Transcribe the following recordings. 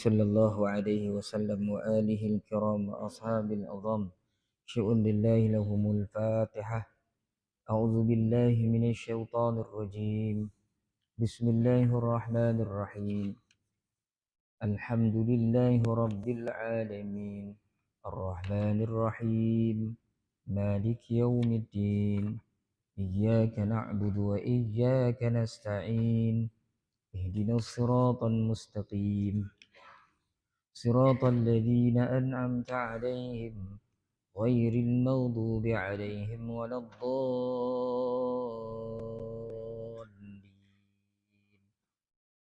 صلى الله عليه وسلم وآله الكرام وأصحاب العظام شؤون لله لهم الفاتحة. أعوذ بالله من الشيطان الرجيم. بسم الله الرحمن الرحيم. الحمد لله رب العالمين الرحمن الرحيم مالك يوم الدين إياك نعبد وإياك نستعين اهدنا الصراط المستقيم صراط الذين أنعمت عليهم غير المغضوب عليهم ولا الضالين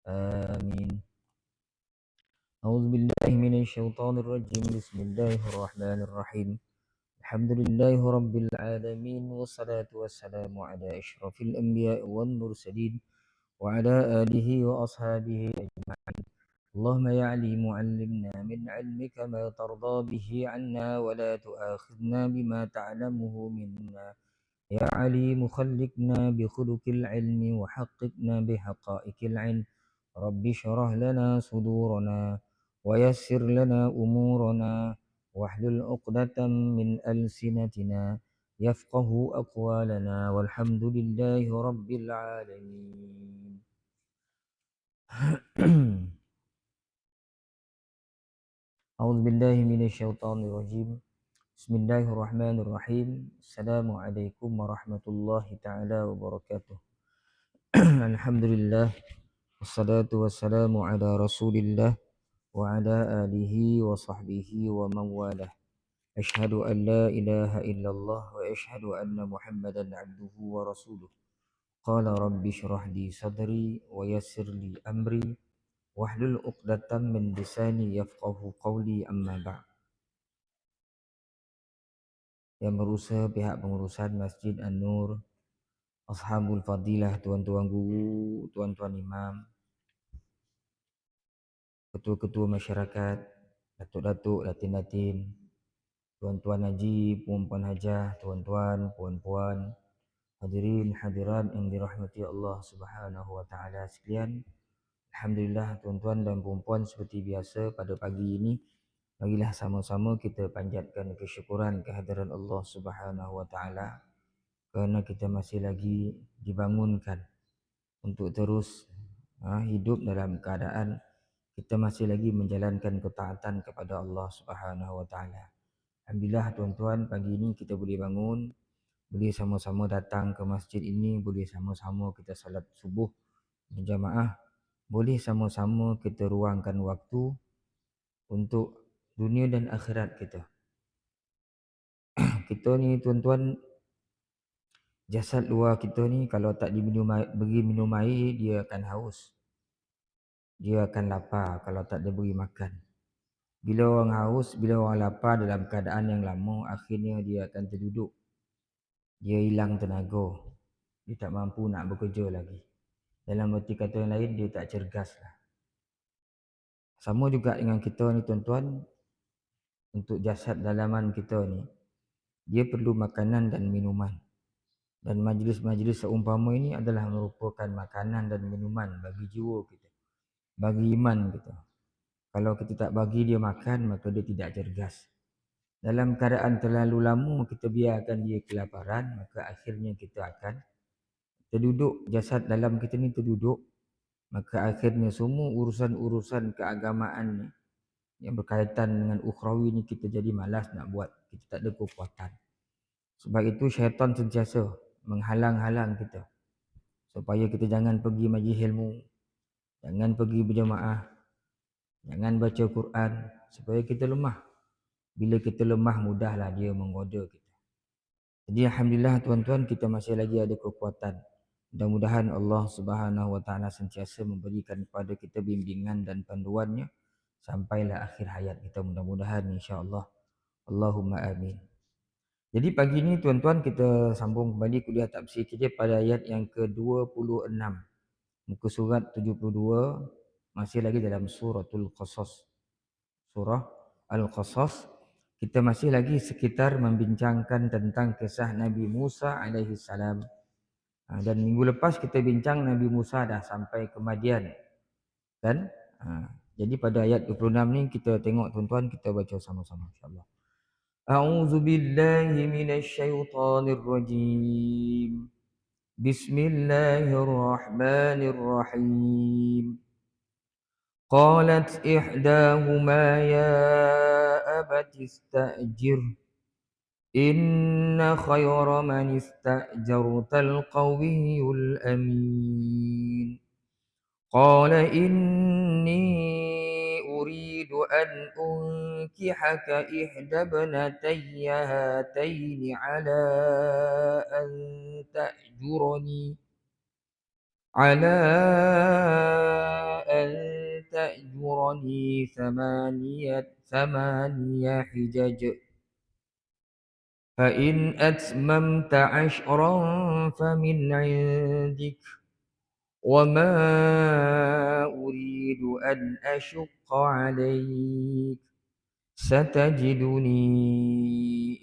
آمين. أعوذ بالله من الشيطان الرجيم. بسم الله الرحمن الرحيم. الحمد لله رب العالمين والصلاة والسلام على أشرف الأنبياء والمرسلين وعلى آله وأصحابه أجمعين. اللهم يا عليم علمنا من علمك ما ترضى به عنا ولا تؤاخذنا بما تعلمه منا. يا عليم خلقنا بخلق العلم وحققنا بحقائق العلم. رب اشرح لنا صدورنا ويسر لنا أمورنا واحلل عقدة من ألسنتنا يفقه أقوالنا والحمد لله رب العالمين. أعوذ بالله من الشيطان الرجيم. بسم الله الرحمن الرحيم. السلام عليكم ورحمة الله تعالى وبركاته. الحمد لله والصلاة والسلام على رسول الله وعلى آله وصحبه ومن والاه. أشهد أن لا إله إلا الله وأشهد أن محمدا عبده ورسوله. قال رب اشرح لي صدري ويسر لي أمري واhlul 'uqdatam min lisani yafqahu qawli, amma ba'd. Yang berusaha pihak pengurusan Masjid An-Nur, Ashabul Fadilah, tuan-tuan guru, tuan-tuan imam, ketua-ketua masyarakat, datuk-datuk, datin-datin, tuan-tuan haji, puan-puan hajah, tuan-tuan, puan-puan, hadirin hadirat yang dirahmati Allah Subhanahu wa taala sekalian. Alhamdulillah tuan-tuan dan puan-puan, seperti biasa pada pagi ini marilah sama-sama kita panjatkan kesyukuran kehadiran Allah Subhanahu wa taala kerana kita masih lagi dibangunkan untuk terus hidup dalam keadaan kita masih lagi menjalankan ketaatan kepada Allah Subhanahu wa taala. Alhamdulillah tuan-tuan, pagi ini kita boleh bangun, boleh sama-sama datang ke masjid ini, boleh sama-sama kita salat subuh berjamaah, boleh sama-sama kita ruangkan waktu untuk dunia dan akhirat kita. Kita ni tuan-tuan, jasad luar kita ni kalau tak beri minum air, dia akan haus. Dia akan lapar kalau tak diberi makan. Bila orang haus, bila orang lapar dalam keadaan yang lama, akhirnya dia akan terduduk. Dia hilang tenaga. Dia tak mampu nak bekerja lagi. Dalam erti kata yang lain, dia tak cergas lah. Sama juga dengan kita ni tuan-tuan, untuk jasad dalaman kita ni, dia perlu makanan dan minuman. Dan majlis-majlis seumpama ini adalah merupakan makanan dan minuman bagi jiwa kita, bagi iman kita. Kalau kita tak bagi dia makan, maka dia tidak cergas. Dalam keadaan terlalu lama kita biarkan dia kelaparan, maka akhirnya kita akan terduduk, jasad dalam kita ni terduduk. Maka akhirnya semua urusan-urusan keagamaan ni yang berkaitan dengan ukhrawi ni kita jadi malas nak buat. Kita tak ada kekuatan. Sebab itu syaitan sentiasa menghalang-halang kita supaya kita jangan pergi majlis ilmu, jangan pergi berjamaah, jangan baca Quran, supaya kita lemah. Bila kita lemah, mudahlah dia menggoda kita. Jadi alhamdulillah tuan-tuan, kita masih lagi ada kekuatan. Mudah-mudahan Allah Subhanahu wa taala sentiasa memberikan kepada kita bimbingan dan panduannya sampailah akhir hayat kita, mudah-mudahan insya-Allah. Allahumma amin. Jadi pagi ni tuan-tuan, kita sambung kembali kuliah tafsir kita pada ayat yang ke-26. Muka surat 72, masih lagi dalam suratul Qasas. Surah Al-Qasas. Kita masih lagi sekitar membincangkan tentang kisah Nabi Musa alaihi salam. Dan minggu lepas kita bincang Nabi Musa dah sampai ke Madian. Kan? Jadi pada ayat 26 ni kita tengok tuan-tuan, kita baca sama-sama insya-Allah. A'udzu billahi minasyaitonir rajim. Bismillahirrahmanirrahim. Qalat ihdahuma ya abati ista'jir. Inna khayra man ista'jartal qawiyyul amin. قال إني أريد أن أنكحك إحدى ابنتي هاتين أن على أن تأجرني ثمانية حجج فإن أتممت عشرا فمن عندك وما أريد أن أشق عليك ستجدني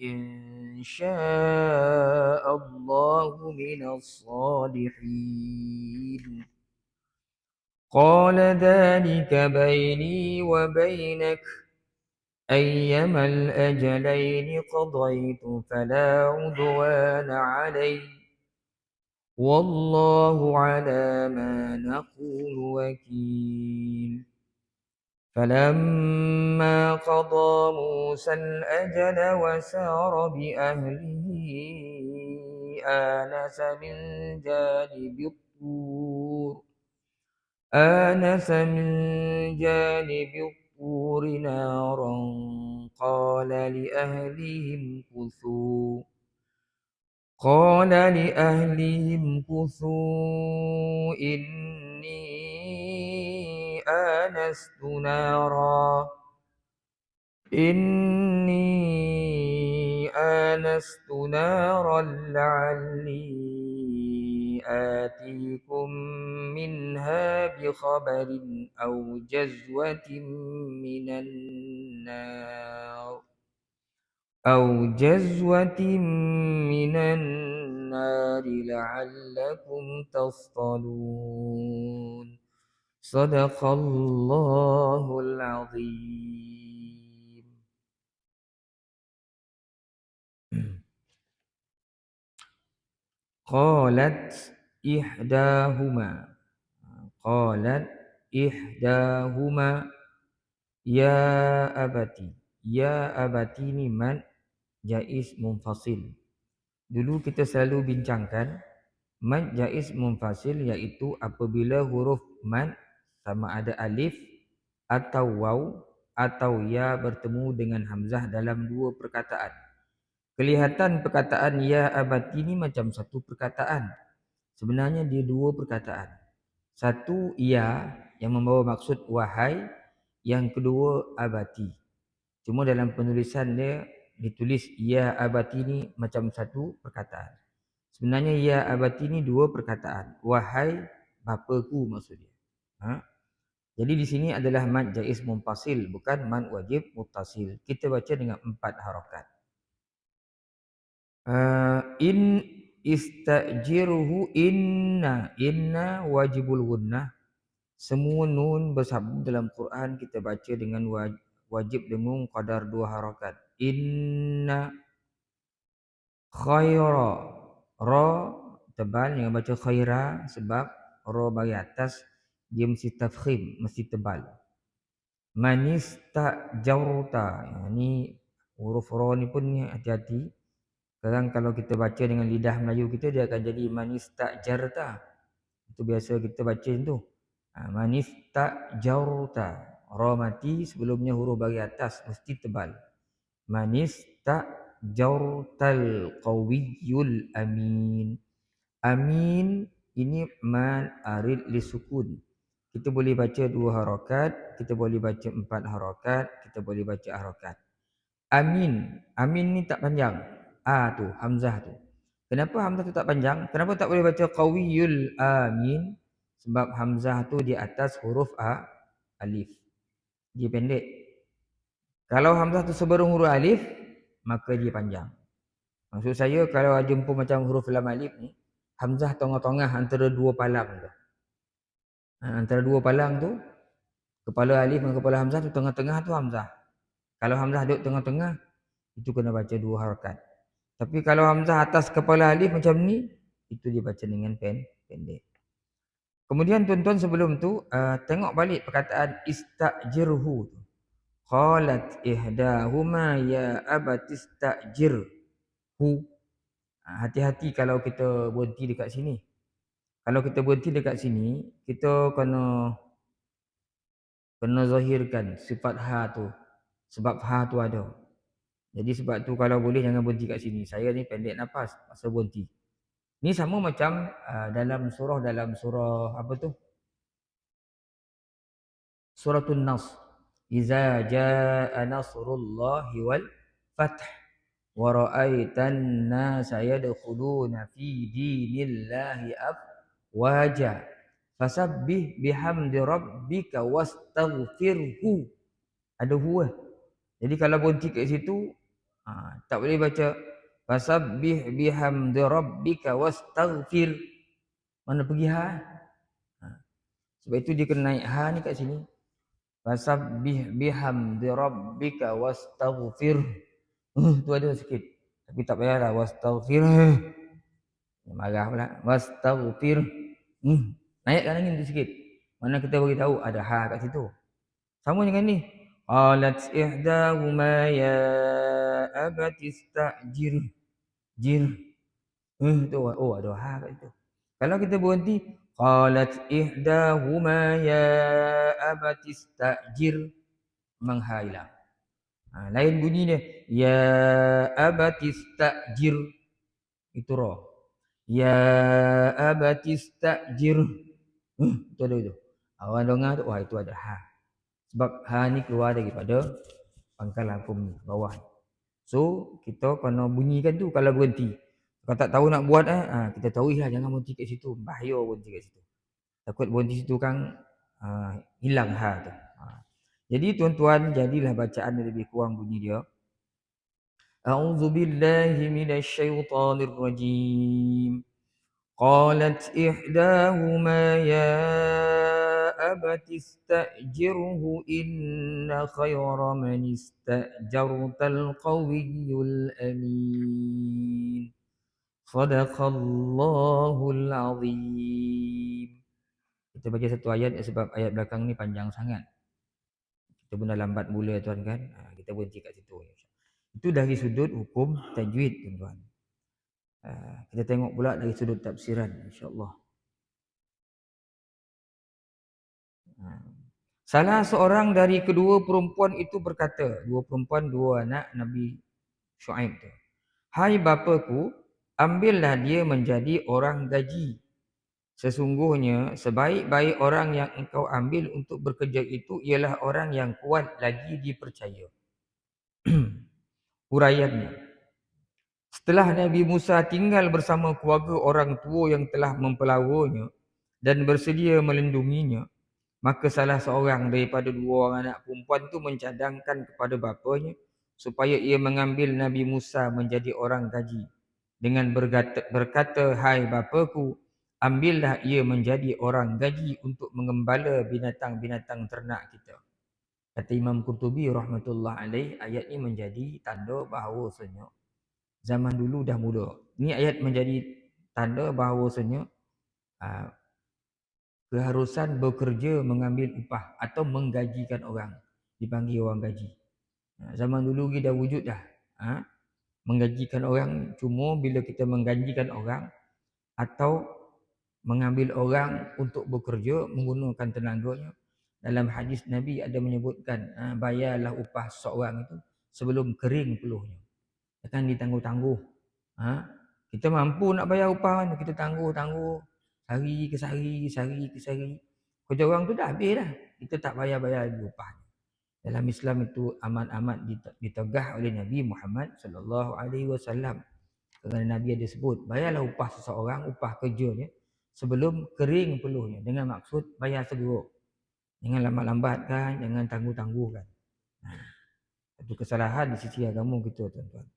إن شاء الله من الصالحين قال ذلك بيني وبينك أيما الأجلين قضيت فلا عدوان علي والله على ما نقول وكيل فلما قضى موسى الأجل وسار بأهله آنس من جانب الطور نارا قال لأهلهم كثوا إني آنست نارا لعلي آتيكم منها بخبر أو جزوة من النار لعلكم تصطلون صدق الله العظيم. Qalat ihdahuma ya abati. Ya abati ni mad jaiz munfasil. Dulu kita selalu bincangkan mad jaiz munfasil iaitu apabila huruf mad sama ada alif atau waw atau ya bertemu dengan hamzah dalam dua perkataan. Kelihatan perkataan ya abati ni macam satu perkataan. Sebenarnya dia dua perkataan. Satu ya yang membawa maksud wahai, yang kedua abati. Cuma dalam penulisan dia ditulis ya abati ni macam satu perkataan. Sebenarnya ya abati ni dua perkataan. Wahai bapaku maksudnya. Ha? Jadi di sini adalah mad jaiz munfasil, bukan mad wajib muttasil. Kita baca dengan 4 harakat. In istajirhu inna wajibul gunnah. Semua nun bersabung dalam Quran kita baca dengan wajib dengung qadar 2 harakat. Inna khaira, ra tebal, jangan baca khaira sebab ra bagi atas dia mesti tafkhim, mesti tebal. Manistajarta, ni huruf ra ni pun ni hati-hati. Sekarang kalau kita baca dengan lidah Melayu kita, dia akan jadi manistajarta. Itu biasa kita baca tu. Manistajarta. Ra mati sebelumnya huruf bagi atas mesti tebal. Manistajartal qawiyyul amin. Amin ini mad arid li sukun. Kita boleh baca 2 harakat, kita boleh baca 4 harakat, kita boleh baca harakat. Amin. Amin ni tak panjang. Tu, hamzah tu. Kenapa hamzah tu tak panjang? Kenapa tak boleh baca qawiyul amin? Sebab hamzah tu di atas huruf alif. Dia pendek. Kalau hamzah tu sebelum huruf alif, maka dia panjang. Maksud saya kalau jumpa macam huruf lam alif ni, hamzah tengah-tengah antara dua palang tu. Antara dua palang tu, Kepala alif dengan kepala hamzah tu tengah-tengah tu hamzah. Kalau hamzah duduk tengah-tengah, itu kena baca 2 harakat. Tapi kalau hamzah atas kepala alif macam ni, itu dibaca dengan pendek. Kemudian tuan-tuan sebelum tu, tengok balik perkataan istajirhu tu. Qalat ihdahuma ya abatistajirhu. Hati-hati kalau kita berhenti dekat sini. Kalau kita berhenti dekat sini, kita kena zahirkan sifat ha tu. Sebab ha tu ada. Jadi sebab tu kalau boleh jangan berhenti kat sini. Saya ni pendek nafas masa berhenti. Ni sama macam dalam surah apa tu? Suratul Nas. Iza jaa nasrullahi wal fath wa ra'aitan nasa yadkhuluna fi dinillahi afwaja fasabbih bihamdi rabbika wastaghfirhu. Ada huwa. Jadi kalau berhenti kat situ, tak boleh baca fasabbih bihamdi rabbika wastaghfir. Mana pergi ha? Sebab itu dia kena naik ha ni kat sini. Fasabbih bihamdi rabbika wastaghfir. Tu ada sikit. Tapi tak payahlah wastaghfir. Marah pula. Wastaghfir. Naikkan lagi tu sikit. Mana kita bagi tahu ada ha kat situ. Sama dengan ni. Qalat ihdahuma ya abati istajir. Jir. Tu ada ha kat situ. Kalau kita berhenti qalat ihdahuma ya abati istajir, memang ha hilang. Lain bunyi dia ya abati istajir, itu ra. Ya abati istajir. Itu ada itu. Orang dengar tu wah itu ada ha. Sebab ha ni keluar daripada pangkal hukum ni, bawah ni. So kita kena bunyikan tu kalau berhenti. Kalau tak tahu nak buat kita tahuilah jangan berhenti kat situ. Bahaya berhenti kat situ. Takut berhenti situ kan hilang ha tu. Jadi tuan-tuan, jadilah bacaan lebih kurang bunyi dia. A'udzubillahi minasyaitonir rajim. Qalat ihdahuma ya abati istajirhu inna khayra man istajartal qawiyyul amin. Sadaqallahul azim. Kita baca satu ayat sebab ayat belakang ni panjang sangat. Kita pun dah lambat mula tuan kan. Kita berhenti kat situ. Itu dari sudut hukum tajwid tuan-tuan. Kita tengok pula dari sudut tafsiran insya-Allah. Salah seorang dari kedua perempuan itu berkata, dua perempuan dua anak Nabi Shu'aib tu. Hai bapaku, ambillah dia menjadi orang gaji. Sesungguhnya sebaik-baik orang yang engkau ambil untuk bekerja itu ialah orang yang kuat lagi dipercaya. Huraiannya. Setelah Nabi Musa tinggal bersama keluarga orang tua yang telah mempelawanya dan bersedia melindunginya, maka salah seorang daripada dua orang anak perempuan itu mencadangkan kepada bapanya supaya ia mengambil Nabi Musa menjadi orang gaji dengan berkata, hai bapaku, ambillah ia menjadi orang gaji untuk mengembala binatang-binatang ternak kita. Kata Imam Qurtubi rahmatullah alaih, ayat ini menjadi tanda bahawasanya zaman dulu dah mula. Ini ayat menjadi tanda bahawasanya keharusan bekerja mengambil upah atau menggajikan orang, dipanggil orang gaji. Zaman dulu kita dah wujud dah. Menggajikan orang, cuma bila kita menggajikan orang atau mengambil orang untuk bekerja menggunakan tenaganya, dalam hadis Nabi ada menyebutkan bayarlah upah seorang itu sebelum kering peluhnya. Jangan ditangguh-tangguh. Kita mampu nak bayar upah, kita tangguh-tangguh hari ke sehari. Kerja orang tu dah habis dah. Kita tak bayar-bayar upah. Dalam Islam itu amat-amat ditegah oleh Nabi Muhammad sallallahu alaihi wasallam. Kerana Nabi ada sebut, bayarlah upah seseorang, upah kerjanya sebelum kering peluhnya, dengan maksud bayar segera. Jangan lambat-lambatkan, jangan tangguh-tangguhkan. Itu kesalahan di sisi agama kita, tuan-tuan.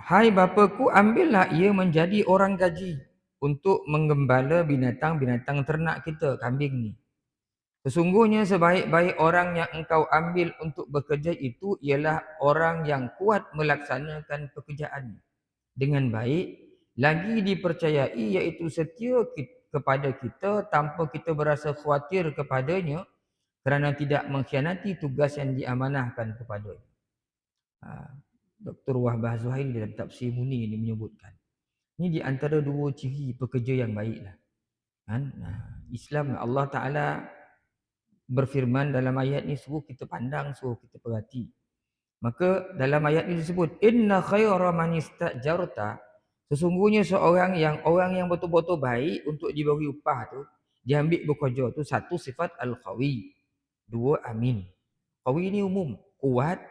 Hai bapaku, ambillah ia menjadi orang gaji untuk menggembala binatang-binatang ternak kita, kambing ni. Sesungguhnya sebaik-baik orang yang engkau ambil untuk bekerja itu ialah orang yang kuat melaksanakan pekerjaannya dengan baik, lagi dipercayai iaitu setia kepada kita tanpa kita berasa khawatir kepadanya kerana tidak mengkhianati tugas yang diamanahkan kepadanya. Dr. Wahbah Zuhairi dalam tafsir Munir ini menyebutkan. Ini di antara dua ciri pekerja yang baiklah. Kan? Islam Allah Ta'ala berfirman dalam ayat ni suruh kita pandang, suruh kita perhati. Maka dalam ayat ini disebut inna khaira man istajarta, sesungguhnya orang yang betul-betul baik untuk diberi upah tu, diambil bekerja tu, satu sifat al-qawi, dua amin. Qawi ni umum, kuat,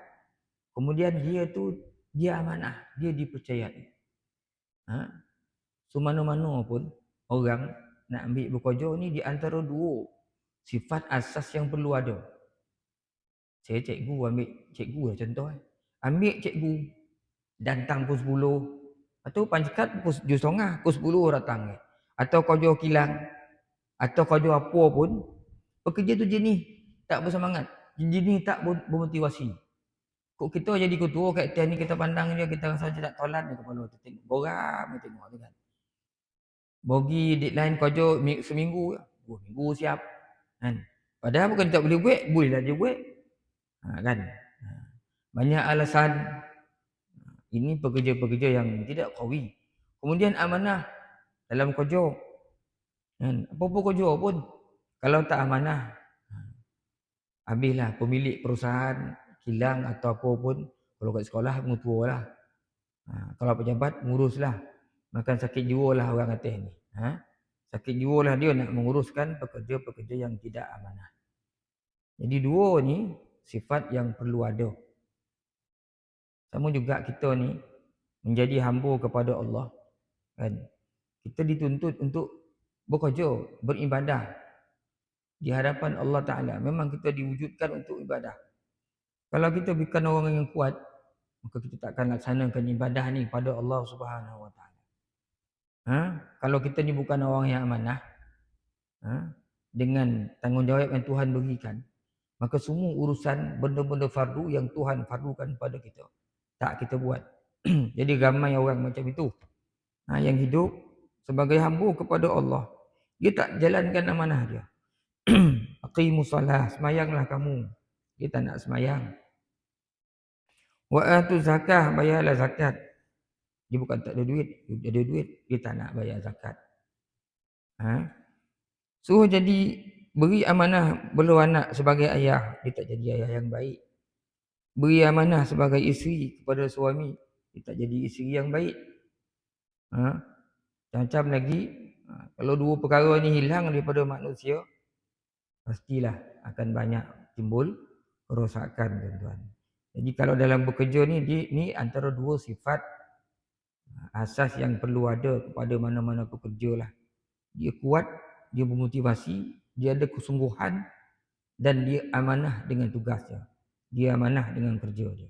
kemudian dia amanah, dia dipercayai. So mana-mana pun orang nak ambil bekerja ni di antara dua sifat asas yang perlu ada. Saya cikgu ambil cikgu lah contoh. Ambil cikgu datang pukul 10 atau panjikat pukul 7.30, pukul 10 datang. Atau kerja kilang atau kerja apa pun, pekerja tu jenis tak bersemangat, jenis tak bermotivasi. Kok kita jadi ketua kapten ni, kita pandang dia, kita rasa tak tolan dia kepala tu, tengok boram dia tengok tu kan. Bagi deadline kerja seminggu, minggu siap kan. Padahal bukan tak boleh buat, bolehlah dia buat. Kan. Banyak alasan. Ini pekerja-pekerja yang tidak qawi. Kemudian amanah dalam kerja. Kan. Apa-apa kerja pun kalau tak amanah, habislah pemilik perusahaan, kilang atau apa pun, kalau kat sekolah mengutua lah. Kalau pejabat nguruslah. Makan sakit jiwa lah orang atas ni. Sakit jiwa lah dia nak menguruskan pekerja-pekerja yang tidak amanah. Jadi dua ni sifat yang perlu ada. Sama juga kita ni menjadi hamba kepada Allah. Kan? Kita dituntut untuk bekerja, beribadah di hadapan Allah Ta'ala. Memang kita diwujudkan untuk ibadah. Kalau kita bukan orang yang kuat, maka kita takkan laksanakan ibadah ni pada Allah Subhanahu Wa Ta'ala. Kalau kita ni bukan orang yang amanah, dengan tanggungjawab yang Tuhan berikan, maka semua urusan benda-benda fardu yang Tuhan fardukan pada kita, tak kita buat. Jadi ramai orang macam itu. Yang hidup sebagai hamba kepada Allah, dia tak jalankan amanah dia. Aqimus salah, semayanglah kamu. Dia tak nak semayang. Wa atu zakah, bayarlah zakat. Dia bukan tak ada duit, dia ada duit, dia tak nak bayar zakat. So jadi beri amanah belum anak sebagai ayah, dia tak jadi ayah yang baik. Beri amanah sebagai isteri kepada suami, dia tak jadi isteri yang baik. Macam lagi, kalau dua perkara ni hilang daripada manusia, pastilah akan banyak timbul kerosakan, tuan-tuan. Jadi kalau dalam bekerja ni antara dua sifat asas yang perlu ada kepada mana-mana pekerja lah. Dia kuat, dia bermotivasi, dia ada kesungguhan dan dia amanah dengan tugasnya. Dia amanah dengan kerja dia.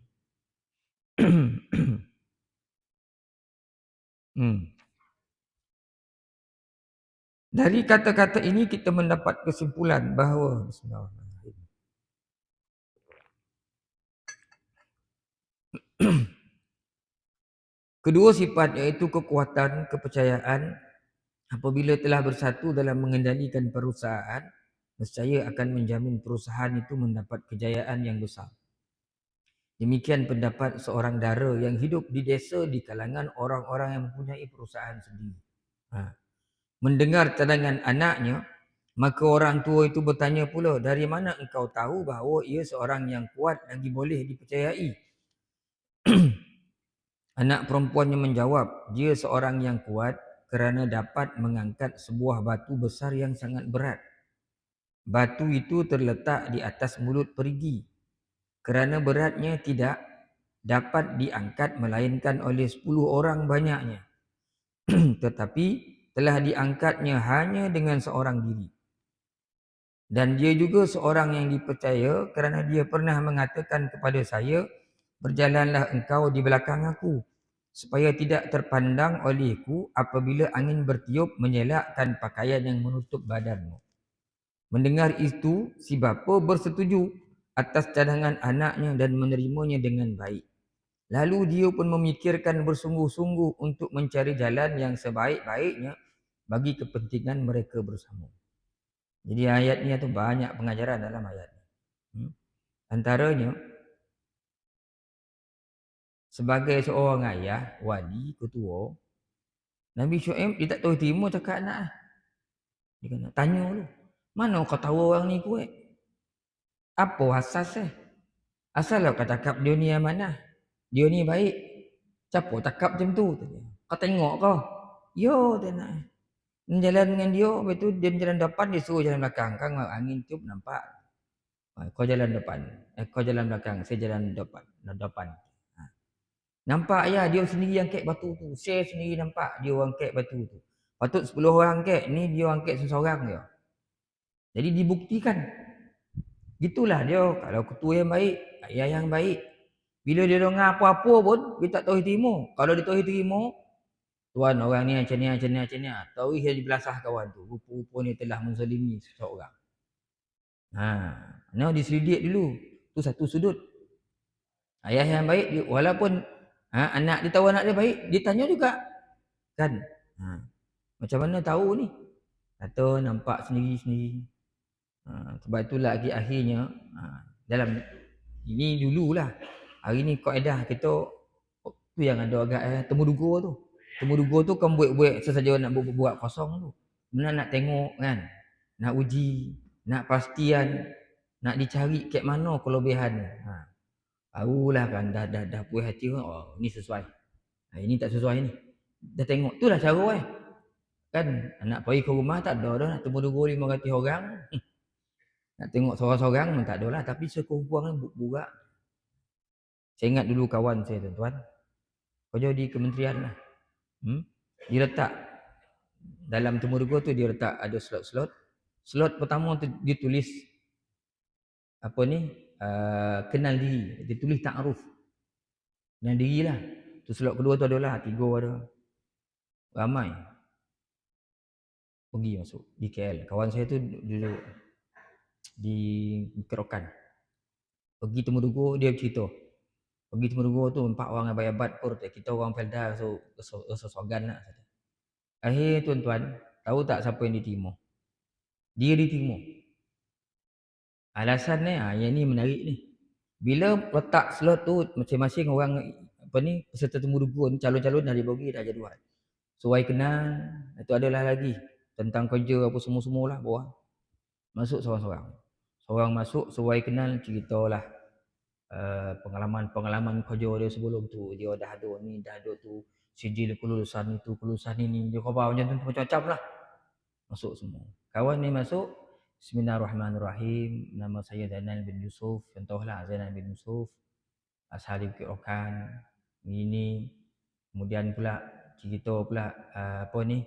Dari kata-kata ini kita mendapat kesimpulan bahawa Bismillahirrahmanirrahim. Kedua sifat iaitu kekuatan, kepercayaan apabila telah bersatu dalam mengendalikan perusahaan, nescaya akan menjamin perusahaan itu mendapat kejayaan yang besar. Demikian pendapat seorang dara yang hidup di desa di kalangan orang-orang yang mempunyai perusahaan sendiri. Mendengar cadangan anaknya, maka orang tua itu bertanya pula, dari mana engkau tahu bahawa ia seorang yang kuat lagi boleh dipercayai? Anak perempuannya menjawab, dia seorang yang kuat kerana dapat mengangkat sebuah batu besar yang sangat berat. Batu itu terletak di atas mulut perigi. Kerana beratnya tidak dapat diangkat melainkan oleh 10 orang banyaknya. Tetapi telah diangkatnya hanya dengan seorang diri. Dan dia juga seorang yang dipercaya kerana dia pernah mengatakan kepada saya, berjalanlah engkau di belakang aku, supaya tidak terpandang olehku apabila angin bertiup menyelakkan pakaian yang menutup badanmu. Mendengar itu, si bapa bersetuju atas cadangan anaknya dan menerimanya dengan baik. Lalu dia pun memikirkan bersungguh-sungguh untuk mencari jalan yang sebaik-baiknya bagi kepentingan mereka bersama. Jadi ayat ni tu banyak pengajaran dalam ayat ni. Antaranya, sebagai seorang ayah, wali, ketua, Nabi Syuaib dia tak tahu terima cakap anak. Dia kena tanya dulu. Mana kau tahu orang ni kuat? Apa asas Asal kau cakap dia ni yang mana? Dia ni baik. Siapa cakap macam tu? Kau tengok kau? Yo, dia nak. Jalan dengan dia, lepas tu dia jalan depan, dia suruh jalan belakang. Kan angin tiup nampak. Kau jalan depan. Kau jalan belakang, saya jalan depan. Nampak ya, dia sendiri angkat batu tu. Saya sendiri nampak dia angkat batu tu. Patut 10 orang angkat, ni dia angkat seseorang je. Jadi dibuktikan. Gitulah dia, kalau ketua yang baik, ayah yang baik. Bila dia dengar apa-apa pun, dia tak tahu terima. Kalau dia tahu terima, tuan orang ni macam ni. Tahu dia dibelasah kawan tu. Rupa-rupanya telah menzalimi seseorang. Nah, diselidik dulu. Tu satu sudut. Ayah yang baik, dia, walaupun anak dia tahu anak dia baik, dia tanya juga. Kan? Macam mana tahu ni? Kata nampak sendiri-sendiri. Sebab itulah akhirnya dalam ini dululah. Hari ni kaedah kita tu yang ada agak temuduga tu. Temuduga tu kan buat sesaja nak buat kosong tu. Benar nak tengok kan. Nak uji, nak pastian, nak dicari kat mana kelebihan ni. Barulah kan dah puas hati oh ni sesuai. Ini tak sesuai ni. Dah tengok itulah cara Kan anak pergi ke rumah tak ada dah nak temuduga 500 orang. Nak tengok seorang-seorang pun tak ada lah. Tapi sekumpulan burak. Saya ingat dulu kawan saya tuan-tuan. Kerja di kementerian lah. Dia letak dalam temuduga tu dia letak ada slot-slot. Slot pertama tu dia tulis apa ni? Kenal diri. Dia tulis ta'aruf. Kenal diri lah. Tu slot kedua tu adalah 3 ada. Ramai. Pergi masuk di KL. Kawan saya tu duduk di Kerokan. Pergi temuduga dia cerita. Pergi temuduga tu 4 orang abad-abad pun kita orang Felda so sogan lah. Akhir tuan-tuan, tahu tak siapa yang diterima? Dia diterima. Alasan ni, yang ni menarik ni. Bila letak slot tu, masing-masing orang apa ni peserta temuduga ni calon-calon dah dibagi dah jadual. Suai kenal, itu adalah lagi tentang kerja apa semua-semualah bawah. Masuk seorang-seorang. Seorang masuk suai kenal ceritalah pengalaman kerja dia sebelum tu. Dia dah ada ni, dah ada tu, sijil kelulusan itu, kelulusan ini, dia khabar macam tu macam-macam lah. Masuk semua. Kawan ni masuk, Bismillahirrahmanirrahim. Nama saya Zainal bin Yusuf. Contohlah Zainal bin Yusuf. Asal dari Kerokan. Ini. Kemudian pula cerita pula apa ni?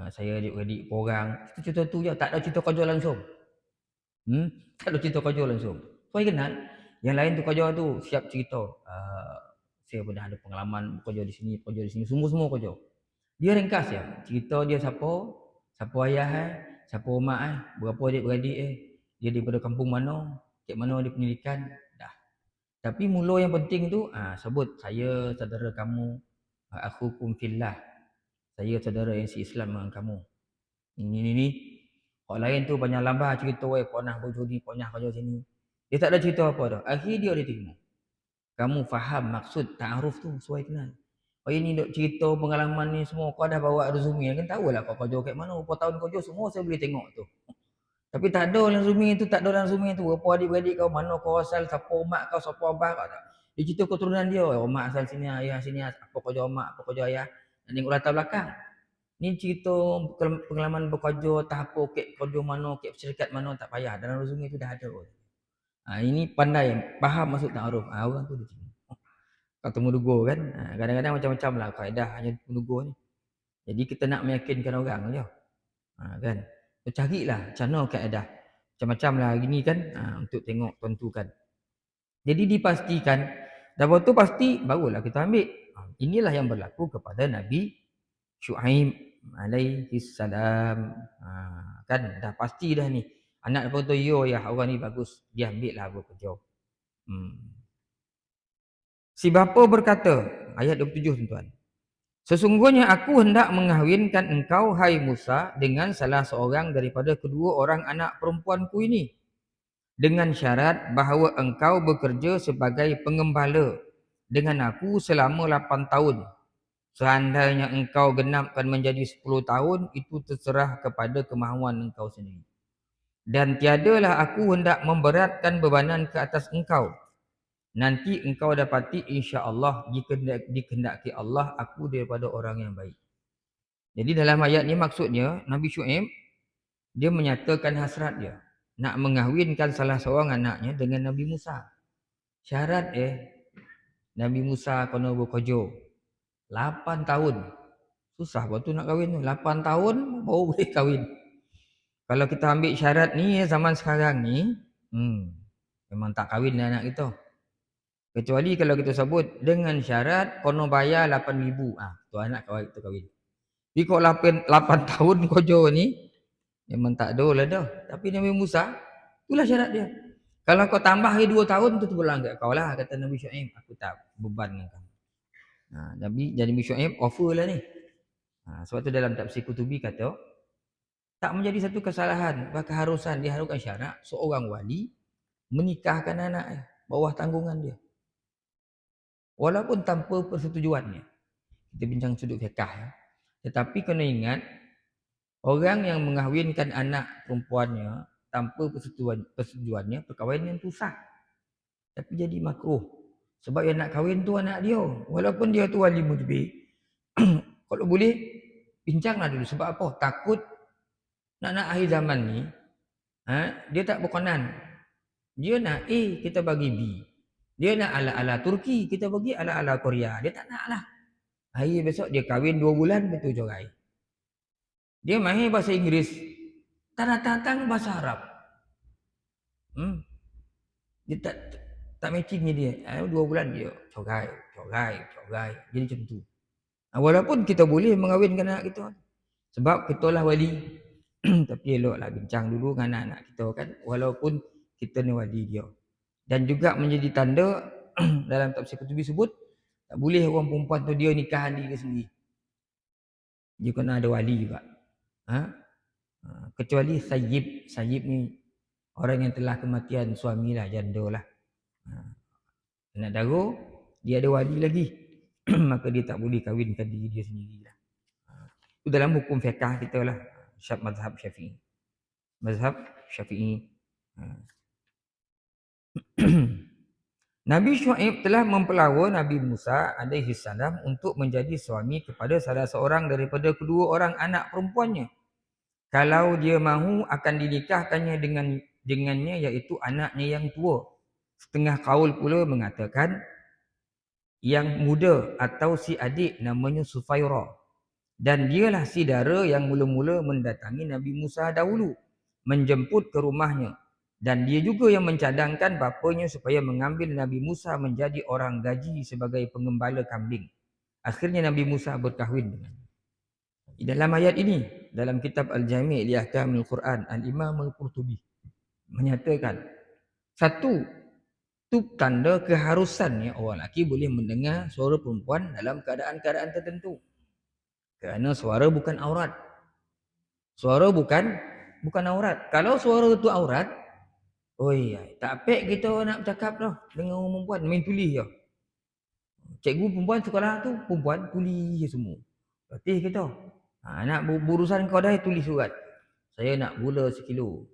Saya adik-adik orang. Cerita tu je. Tak ada cerita kerja langsung. Tak ada cerita kerja langsung. Saya kenal. Yang lain tu kerja tu siap cerita. Saya pernah ada pengalaman kerja di sini. Semua-semua kerja. Dia ringkas ya. Cerita dia siapa ayah siapa mak berapa adik-beradik dia daripada kampung mana, kat mana dia pendidikan, dah. Tapi mula yang penting tu sebut saya saudara kamu, akhukum fillah. Saya saudara yang se-Islam dengan kamu. Ini. Orang lain tu banyak lambat cerita pernah berjudi, pernah kerja sini. Dia tak ada cerita apa dah. Akhir dia terima. Kamu faham maksud ta'aruf tu, sesuai kenal. Oh ini dok cerita pengalaman ni semua kau dah bawa resume kan tahulah kau kerja kat mana berapa tahun kerja semua saya boleh tengok tu. Tapi tak ada resume tu, tak ada resume tu. Apa adik-beradik kau, mana kau asal, siapa mak kau, siapa abah kau tak. Dia cerita keturunan dia, mak asal sini, ayah sini, apa kerja mak, apa kerja ayah. Dan tengok latar belakang. Ni cerita pengalaman bekerja, tahap kat kerja mana, kat syarikat mana tak payah. Dalam resume tu dah ada. Ini pandai, faham maksud ta'aruf. Orang tu dia cerita. Kau temuduga kan. Kadang-kadang macam-macam lah kaedah hanya temuduga ni. Jadi kita nak meyakinkan orang je. Kan. Carilah macam mana kaedah. Macam-macam lah hari ni kan. Untuk tengok tentukan. Jadi dipastikan. Dah waktu pasti barulah kita ambil. Inilah yang berlaku kepada Nabi Syuaib alaihi salam. Kan dah pasti dah ni. Anak pun tu, yo ya orang ni bagus. Dia ambil lah bekerja. Si bapa berkata, ayat 27 tuan. Sesungguhnya aku hendak mengahwinkan engkau, hai Musa, dengan salah seorang daripada kedua orang anak perempuanku ini, dengan syarat bahawa engkau bekerja sebagai pengembala dengan aku selama 8 tahun. Seandainya engkau genapkan menjadi 10 tahun, itu terserah kepada kemahuan engkau sendiri. Dan tiadalah aku hendak memberatkan bebanan ke atas engkau. Nanti engkau dapati insya-Allah, jika dikehendaki Allah, aku daripada orang yang baik. Jadi dalam ayat ni maksudnya Nabi Syuaib dia menyatakan hasrat dia nak mengahwinkan salah seorang anaknya dengan Nabi Musa. Syarat Nabi Musa kena bekerja 8 tahun. Susah betul nak kahwin tu. 8 tahun baru boleh kahwin. Kalau kita ambil syarat ni zaman sekarang ni, memang tak kahwin lah anak kita. Kecuali kalau kita sebut dengan syarat kena bayar 8,000. Tu anak kita kahwin. Tapi kalau 8 tahun kerja ni memang tak ada lah dah. Tapi Nabi Musa, itulah syarat dia. Kalau kau tambah lagi 2 tahun, tu terpulang kat kau lah, kata Nabi Syuaib. Aku tak beban dengan kamu. Nabi Syuaib offer lah ni. Sebab tu dalam tafsir Qutubi kata, tak menjadi satu kesalahan, keharusan, diharuskan syarat seorang wali menikahkan anaknya bawah tanggungan dia. Walaupun tanpa persetujuannya. Kita bincang sudut fiqh ya. Tetapi kena ingat, orang yang mengahwinkan anak perempuannya tanpa persetujuannya, perkahwinan itu sah. Tapi jadi makruh. Sebab yang nak kahwin tu anak dia. Walaupun dia tu wali mujbir. Kalau boleh, bincanglah dulu. Sebab apa? Takut nak akhir zaman ni, dia tak berkenan. Dia nak A, kita bagi B. Dia nak ala-ala Turki, kita bagi ala-ala Korea. Dia tak nak lah. Hari besok dia kahwin 2 bulan, betul cerai. Dia mahir bahasa Inggeris, datang bahasa Arab. Dia tak matchingnya dia. 2 bulan dia cerai. Jadi macam tu. Walaupun kita boleh mengahwinkan anak kita. Sebab kita lah wali. Tapi eloklah bincang dulu dengan anak-anak kita kan. Walaupun kita ni wali dia. Dan juga menjadi tanda dalam tafsir Qutubi sebut, tak boleh orang perempuan tu dia nikahan diri sendiri. Dia kena ada wali juga. Kecuali sayyib. Sayyib ni orang yang telah kematian suami lah, janda lah. Anak dara, dia ada wali lagi. Maka dia tak boleh kahwinkan diri dia sendiri lah. Itu dalam hukum fiqh kita lah. Mazhab Syafi'i. Mazhab Syafi'i. Nabi Syuaib telah mempelawa Nabi Musa alaihi salam untuk menjadi suami kepada salah seorang daripada kedua orang anak perempuannya. Kalau dia mahu akan dinikahkannya dengannya, iaitu anaknya yang tua. Setengah kaul pula mengatakan yang muda atau si adik namanya Sufairah. Dan dialah si dara yang mula-mula mendatangi Nabi Musa dahulu, menjemput ke rumahnya. Dan dia juga yang mencadangkan bapanya supaya mengambil Nabi Musa menjadi orang gaji sebagai pengembala kambing. Akhirnya Nabi Musa berkahwin dengannya. Dalam ayat ini, dalam kitab Al-Jami' li Ahkamil Quran, Al-Imam Al-Qurtubi menyatakan, satu, itu tanda keharusannya orang lelaki boleh mendengar suara perempuan dalam keadaan-keadaan tertentu. Kerana suara bukan aurat. Suara bukan aurat. Kalau suara itu aurat, tak pek kita nak bercakap dah dengan orang perempuan, main tulis je. Cikgu perempuan sekolah tu, perempuan tulis je semua. Latih kita. Nak berurusan kau dah, tulis surat. Saya nak gula 1 kilo.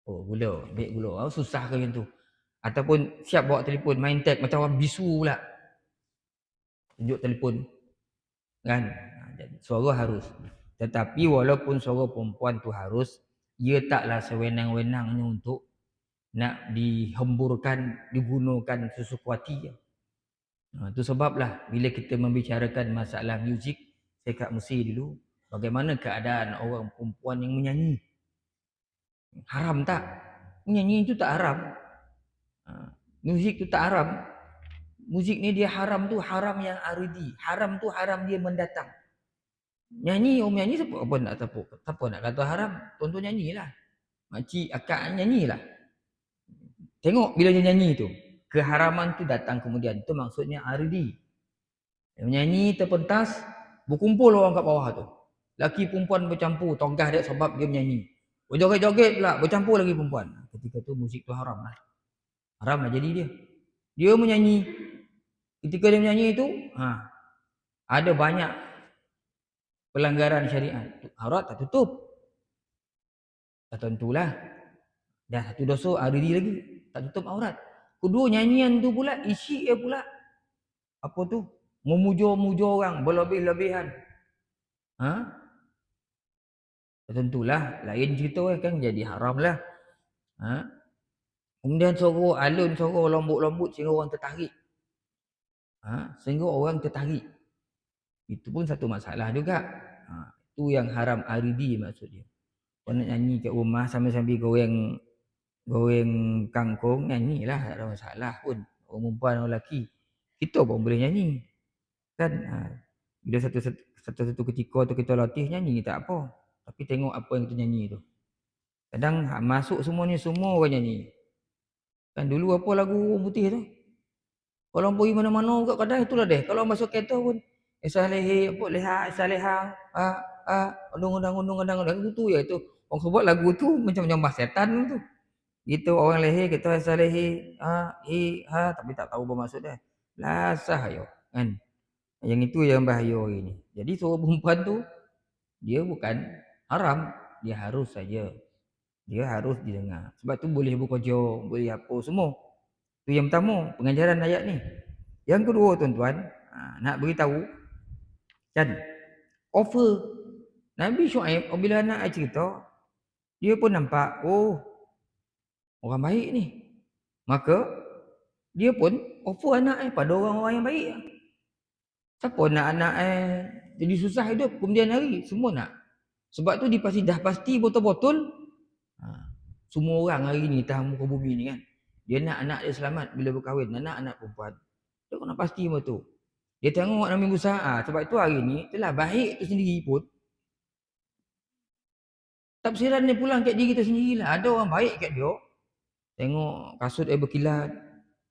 Gula, ambil gula. Susah ke macam tu. Ataupun siap bawa telefon, main tag macam orang bisu pula. Tunjuk telefon. Kan? Suara harus. Tetapi walaupun suara perempuan tu harus, ia taklah sewenang-wenangnya untuk nak dihemburkan, digunakan sesuatu hati. Itu sebablah bila kita membicarakan masalah muzik, saya kat Mesir dulu, bagaimana keadaan orang perempuan yang menyanyi. Haram tak? Menyanyi itu tak haram. Muzik itu tak haram. Muzik ni dia haram tu haram yang aridi. Haram tu haram dia mendatang. Nyanyi, siapa nak tepuk? Siapa nak kata haram? Tuan-tuan nyanyilah. makcik, akak nyanyilah. Tengok bila dia nyanyi tu, keharaman tu datang kemudian. Itu maksudnya aridi. Dia menyanyi terpentas, berkumpul orang kat bawah tu. Laki perempuan bercampur, togah dia sebab dia menyanyi. Berjoget-joget pula, bercampur lagi perempuan. Ketika tu musik tu haram lah. Haram lah jadi dia. Dia menyanyi. Ketika dia menyanyi itu, ada banyak pelanggaran syariat. Aurat tak tutup. Tak tentulah. Dah satu dosa aridi lagi. Tak tutup aurat. Kedua nyanyian tu pula, isi dia pula. Apa tu? Memuja-muja orang, berlebih-lebihan. Tentulah, lain cerita kan jadi haram lah. Kemudian suruh alun, suruh lembut-lembut sehingga orang tertarik. Sehingga orang tertarik. Itu pun satu masalah juga. Itu yang haram aridi maksudnya. Kau nak nyanyi kat rumah sambil-sambil goreng kangkung, nyanyilah, tak ada masalah pun. Orang perempuan, orang lelaki, kita pun boleh nyanyi. Kan? Bila satu ketika tu kita latih nyanyi, tak apa. Tapi tengok apa yang kita nyanyi tu. Kadang masuk semua ni, semua orang nyanyi. Kan dulu apa lagu orang putih tu? Kalau pergi mana-mana kat kedai itulah deh. Kalau masuk kereta pun Isalehi, apa leha, Isaleha, undang-undang lagu tu ya itu. Orang sebut lagu tu macam mas setan tu. Itu orang lehe kita Isalehi, tapi tak tahu apa maksud dia. Lasah ayo, kan. Yang itu yang bahaya ini. Jadi suara perempuan tu dia bukan haram, dia harus saja. Dia harus didengar. Sebab tu boleh berkojo, boleh apa semua. Itu yang pertama, pengajaran ayat ni. Yang kedua tuan-tuan, nak beritahu kan offer Nabi Syuaib apabila anak cerita, dia pun nampak orang baik ni. Maka dia pun offer anak pada orang-orang yang baik. Siapa nak anak jadi susah hidup kemudian hari, semua nak. Sebab tu dia dah pasti betul-betul semua orang hari ni tahu muka bumi ni kan. Dia nak anak dia selamat bila berkahwin, anak perempuan. Dia kena pasti betul. Dia tengok Nabi Musa, sebab itu hari ni itulah baik tu sendiri pun. Tafsiran dia pulang kat diri kita sendirilah. Ada orang baik kat dia. Tengok kasut berkilat,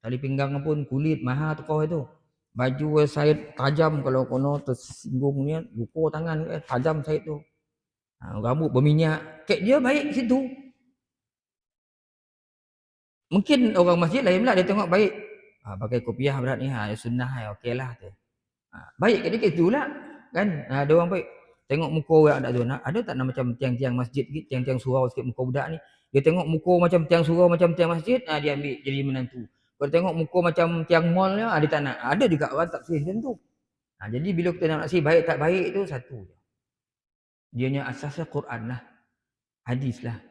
tali pinggang pun kulit mahal tu kau itu. Baju Said tajam kalau kono tersinggung ni, luka tangan tajam Said tu. Rambut berminyak. Kat dia baik situ. Mungkin orang masjid lain pula dia tengok baik. Pakai kopiah berat ni, sunnah okeylah tu. Baik kat dia itulah kan. Ada orang baik. Tengok muka orang ada tu. Ada tak nak macam tiang-tiang masjid sikit, tiang-tiang surau sikit muka budak ni. Dia tengok muka macam tiang surau, macam tiang masjid, dia ambil jadi menantu. Kalau tengok muka macam tiang mall ni, dia tak nak. Ada juga orang tak sih macam tu. Jadi bila kita nak sih baik tak baik tu satu. Dianya asasnya Quran lah. Hadis lah.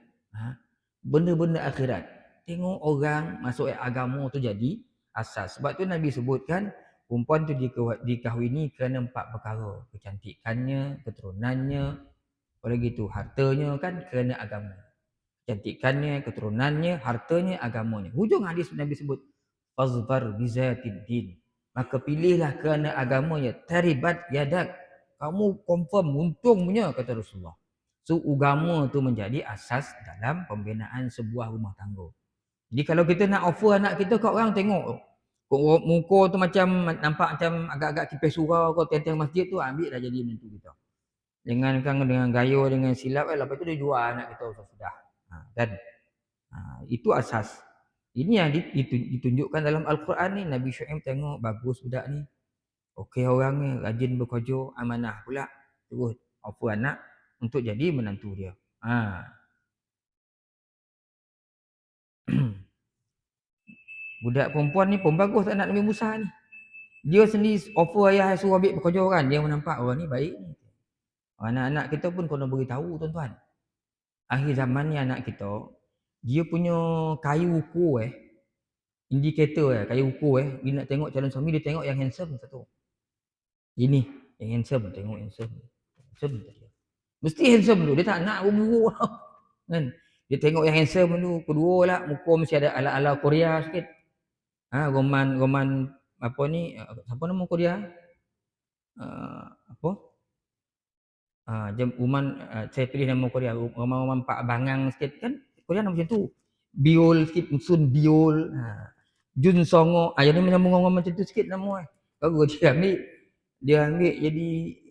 Benda-benda akhirat. Tengok orang masuk agama tu jadi asas. Sebab tu Nabi sebutkan perempuan tu dikahwini kerana 4 perkara. Kecantikannya, keturunannya, apalagi tu hartanya kan kerana agama. Kecantikannya, keturunannya, hartanya, agamanya. Hujung hadis Nabi sebut fazfar bizatid din. Maka pilihlah kerana agamanya. Taribat yadak. Kamu confirm untung punya kata Rasulullah. So agama tu menjadi asas dalam pembinaan sebuah rumah tangga. Jadi kalau kita nak offer anak kita kat orang, tengok muka tu macam nampak macam agak-agak kipis surau ke tiang-tiang masjid tu, ambil dah jadi menantu kita. Dengan gaya, dengan silap, lepas tu dia jual anak kita sudah. Kan? Itu asas. Ini yang ditunjukkan dalam Al-Quran ni. Nabi Syuaib tengok bagus budak ni. Okey orang ni, rajin bekerja, amanah pula. Terus offer anak untuk jadi menantu dia. Budak perempuan ni pun bagus anak Nabi Musa ni. Dia sendiri offer ayah suruh ambil bekerja orang. Dia menampak orang ni baik ni. Anak-anak kita pun kena beritahu tuan-tuan. Akhir zaman ni anak kita, dia punya kayu ukur indikator kayu ukur dia nak tengok calon suami, dia tengok yang handsome satu. Ini yang handsome, tengok handsome. Handsome dia. Mesti handsome dulu, dia tak nak buruk kan. Dia tengok yang handsome dulu, kedua lah muka mesti ada ala-ala Korea sikit. Roman apa ni, siapa nama Korea? Apa? Roman, saya pilih nama Korea, Roman Pak Bangang sikit kan. Korean macam tu. Biol sikit, Sun Biol. Jun Songo. Yang ni menyambung macam tu sikit nama. Baru dia ambil jadi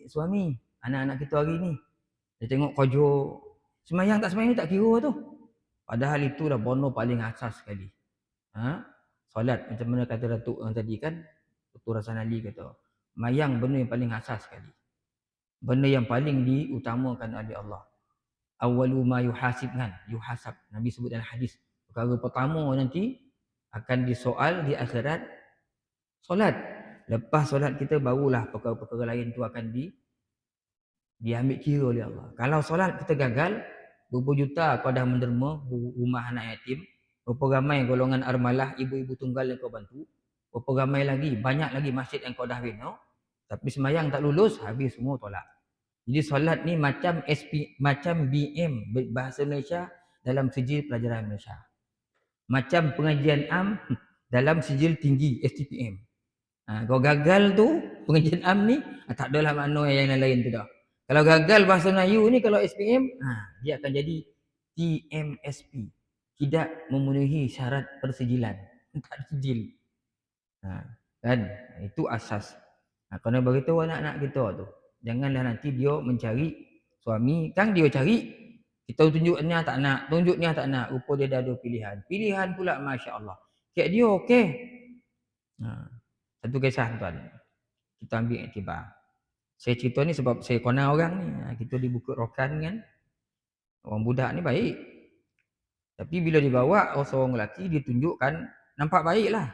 suami anak-anak kita hari ni. Dia tengok kojo semayang tak semayang ni tak kira tu. Padahal itulah bono paling asas sekali. Solat macam mana kata Datuk yang tadi kan, Dr. Hasan Ali kata, mayang benda yang paling asas sekali. Benda yang paling diutamakan oleh Allah. Awwalu ma yuhasab. Nabi sebut dalam hadis. Perkara pertama nanti akan disoal di akhirat solat. Lepas solat kita barulah perkara-perkara lain tu akan diambil kira oleh Allah. Kalau solat kita gagal, berapa juta kau dah menderma rumah anak yatim, berapa ramai golongan armalah, ibu-ibu tunggal yang kau bantu, berapa ramai lagi, banyak lagi masjid yang kau dah bina, tapi semayang tak lulus, habis semua tolak. Jadi solat ni macam macam BM bahasa Malaysia dalam sijil pelajaran Malaysia. Macam pengajian am dalam sijil tinggi STPM. Kau gagal tu pengajian am ni, tak adalah makna yang lain tu dah. Kalau gagal bahasa Melayu ni, kalau SPM, dia akan jadi TMSP. Tidak memenuhi syarat persijilan. Tak sijil. Kan? Itu asas. Kena beritahu anak-anak kita tu. Janganlah nanti dia mencari suami. Kan dia cari. Kita tunjuk ni tak nak. Tunjuk ni tak nak. Rupa dia dah ada pilihan. Pilihan pula Masya Allah. Kayak dia okey. Satu kisah tuan. Kita ambil iktibar. Saya cerita ni sebab saya kenal orang ni. Kita di Bukit Rokan kan. Orang budak ni baik. Tapi bila dibawa seorang lelaki, dia tunjukkan nampak baik lah.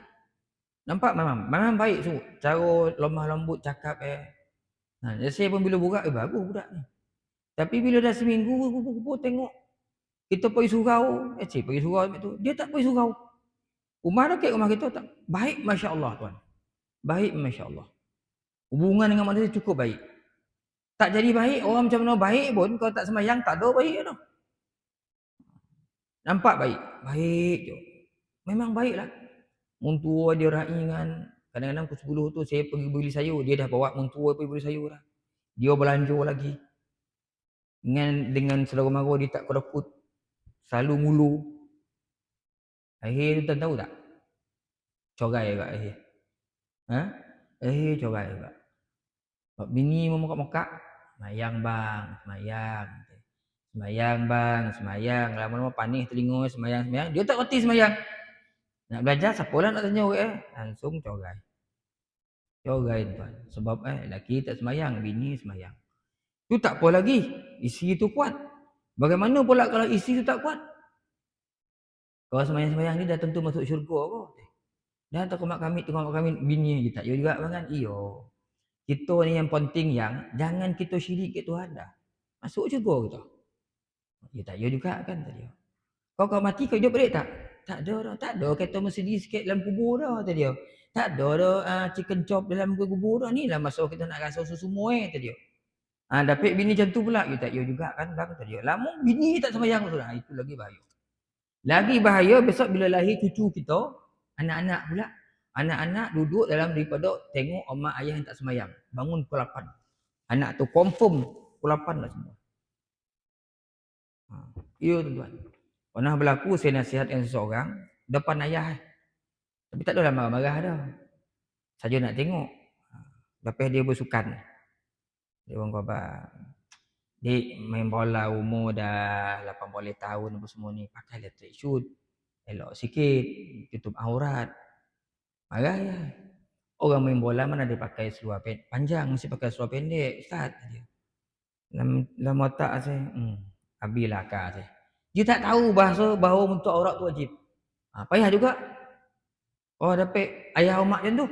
Nampak memang baik tu. Cara lemah lembut cakap saya pun bila burak, bagus budak ni. Tapi bila dah seminggu, tengok. Kita pergi surau. Pergi surau tu. Dia tak pergi surau. Rumah dekat rumah kita tak. Baik Masya Allah tuan. Baik Masya Allah. Hubungan dengan manusia cukup baik. Tak jadi baik, orang macam mana baik pun, kalau tak semayang, tak ada baik tu. Nampak baik. Baik je. Memang baiklah. Muntua dia raingan. Kadang-kadang pukul 10 tu saya pergi beli sayur. Dia dah bawa muntua pergi beli sayur dah. Dia belanja lagi. Dengan saudara mara dia tak kedekut. Selalu ngulu. Akhir tu tahu tak? Corai kat akhir. Akhir corai kat. Bini memekak-mekak. Semayang bang, semayang. Semayang bang, semayang. Lama-lama panih telinga, semayang. Dia tak reti semayang. Nak belajar, siapa lah nak tanya langsung corai. Corai tuan. Sebab lelaki tak semayang, bini semayang. Tu tak apa lagi. Isteri tu kuat. Bagaimana pula kalau isteri tu tak kuat? Kalau semayang-semayang ni dah tentu masuk syurga apa? Dah tengok kami bini je tak. Ya juga kan? Iyo. Kita ni yang penting jangan kita syirik ke Tuhan dah. Masuk syurga kita. Ya tak, ya juga kan tadi. Kau mati kau hidup balik tak? Tak ada dah. Tak ada kereta Mercedes sikit dalam kubur dah tadi. Tak ada dah chicken chop dalam kubur dah. Ni lah masa kita nak rasa semua tadi. Dapat bini macam tu pula. Ya tak, ya juga kan bang tadi. Lama bini tak sembahyang tu dah. Itu lagi bahaya. Lagi bahaya besok bila lahir cucu kita, anak-anak pula. Anak-anak duduk dalam daripada tengok mak ayah yang tak sembahyang. Bangun pukul 8. Anak tu confirm pukul 8 lah semua. Ya tuan-tuan. Pernah berlaku saya nasihatkan seseorang depan ayah. Tapi tak adalah marah-marah dah. Saja nak tengok. Lepas dia bersukan. Dia orang kata, "Dik, main bola umur dah 18 tahun apa semua ni. Pakailah track shoot. Elok sikit. Tutup aurat." Marah ya. Orang main bola mana dia pakai seluar panjang. Mesti pakai seluar pendek. Ustaz. Dalam otak saya. Habislah akal saya. Dia tak tahu bahasa bahawa menutup aurat tu wajib. Payah juga. Dapat ayah omak macam tu.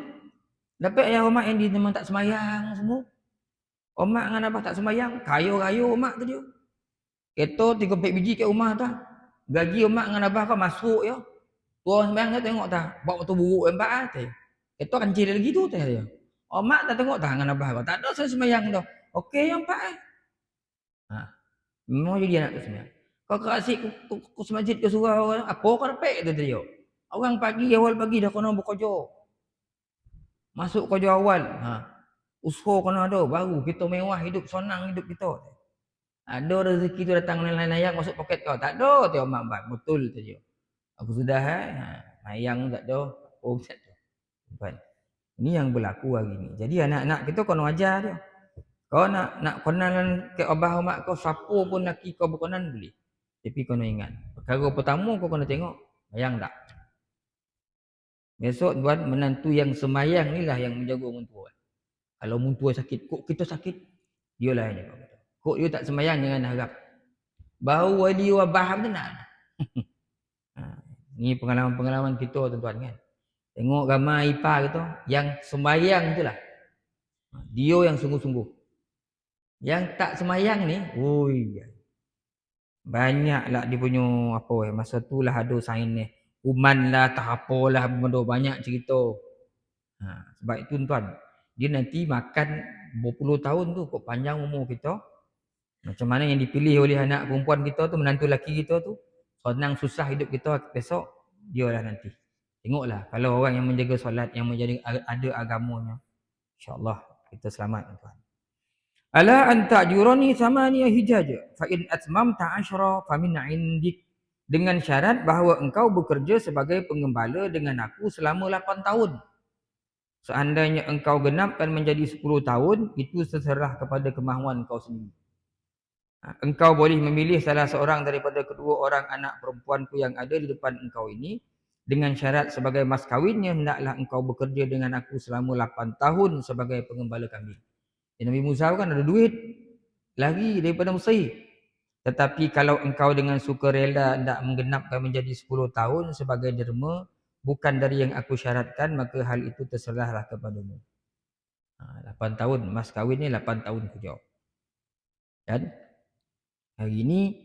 Dapat ayah omak yang dia memang tak semayang semua. Omak dengan abah tak semayang. Kayu-kayu omak tu dia. Kereta 3-4 biji kat rumah tu. Gaji omak dengan abah kau masuk ya. Tuan semayang tu tengok tak. Bawa tu buruk empat tu. Kereta kancil lagi tu tu dia. Omak tak tengok tak dengan abah kau. Tak ada saya semayang tu. Okey yang empat Memang jadi anak tu semayang. Kau kasih ke masjid ke surau. Apa kau dapat tu dia. Orang awal pagi dah kena bekerja. Masuk kerja awal. Usaha kena ada. Baru kita mewah hidup, senang hidup kita. Ada rezeki tu datang layang masuk poket kau. Tak ada tu mak bab. Betul tu dia. Aku sudah layang tak ada. Oh tak ada. Tuan. Ini yang berlaku hari ni. Jadi anak-anak kita kau ajar dia. Kau nak kenalan ke abah mak kau siapa pun laki kau berkenan boleh. Tapi kau nak ingat. Perkara pertama kau kena tengok. Mayang tak? Besok tuan menantu yang semayang ni lah yang menjaga mentua. Kalau mentua sakit, kok kita sakit, dialah yang jaga. Kok dia tak semayang jangan harap. Bau wali wabah tu nak. Ni pengalaman-pengalaman kita tuan-tuan kan. Tengok ramai ipar kita yang semayang tu lah. Dia yang sungguh-sungguh. Yang tak semayang ni, oi. Banyaklah dia punya apa masa tu lah ada sain ni. Kuman lah, tak apalah benda banyak cerita. Sebab itu tuan, dia nanti makan berpuluh tahun tu kok panjang umur kita. Macam mana yang dipilih oleh anak perempuan kita tu, menantu laki kita tu, senang susah hidup kita besok, dia lah nanti. Tengoklah kalau orang yang menjaga solat, yang menjadi ada agamanya, insya-Allah kita selamat tuan. Ala an ta'jurani thamaniya hijaj fa in atmamta 10 fa min 'indik, dengan syarat bahawa engkau bekerja sebagai pengembala dengan aku selama 8 tahun. Seandainya engkau genapkan menjadi 10 tahun, itu terserah kepada kemahuan kau sendiri. Engkau boleh memilih salah seorang daripada kedua orang anak perempuanku yang ada di depan engkau ini, dengan syarat sebagai mas kawinnya hendaklah engkau bekerja dengan aku selama 8 tahun sebagai pengembala kambing. Nabi Musa kan ada duit, lari daripada Mesir. Tetapi kalau engkau dengan sukarela hendak menggenapkan menjadi 10 tahun sebagai derma, bukan dari yang aku syaratkan, maka hal itu terserahlah kepadamu. 8 tahun, mas kahwin ni 8 tahun kerja. Dan hari ni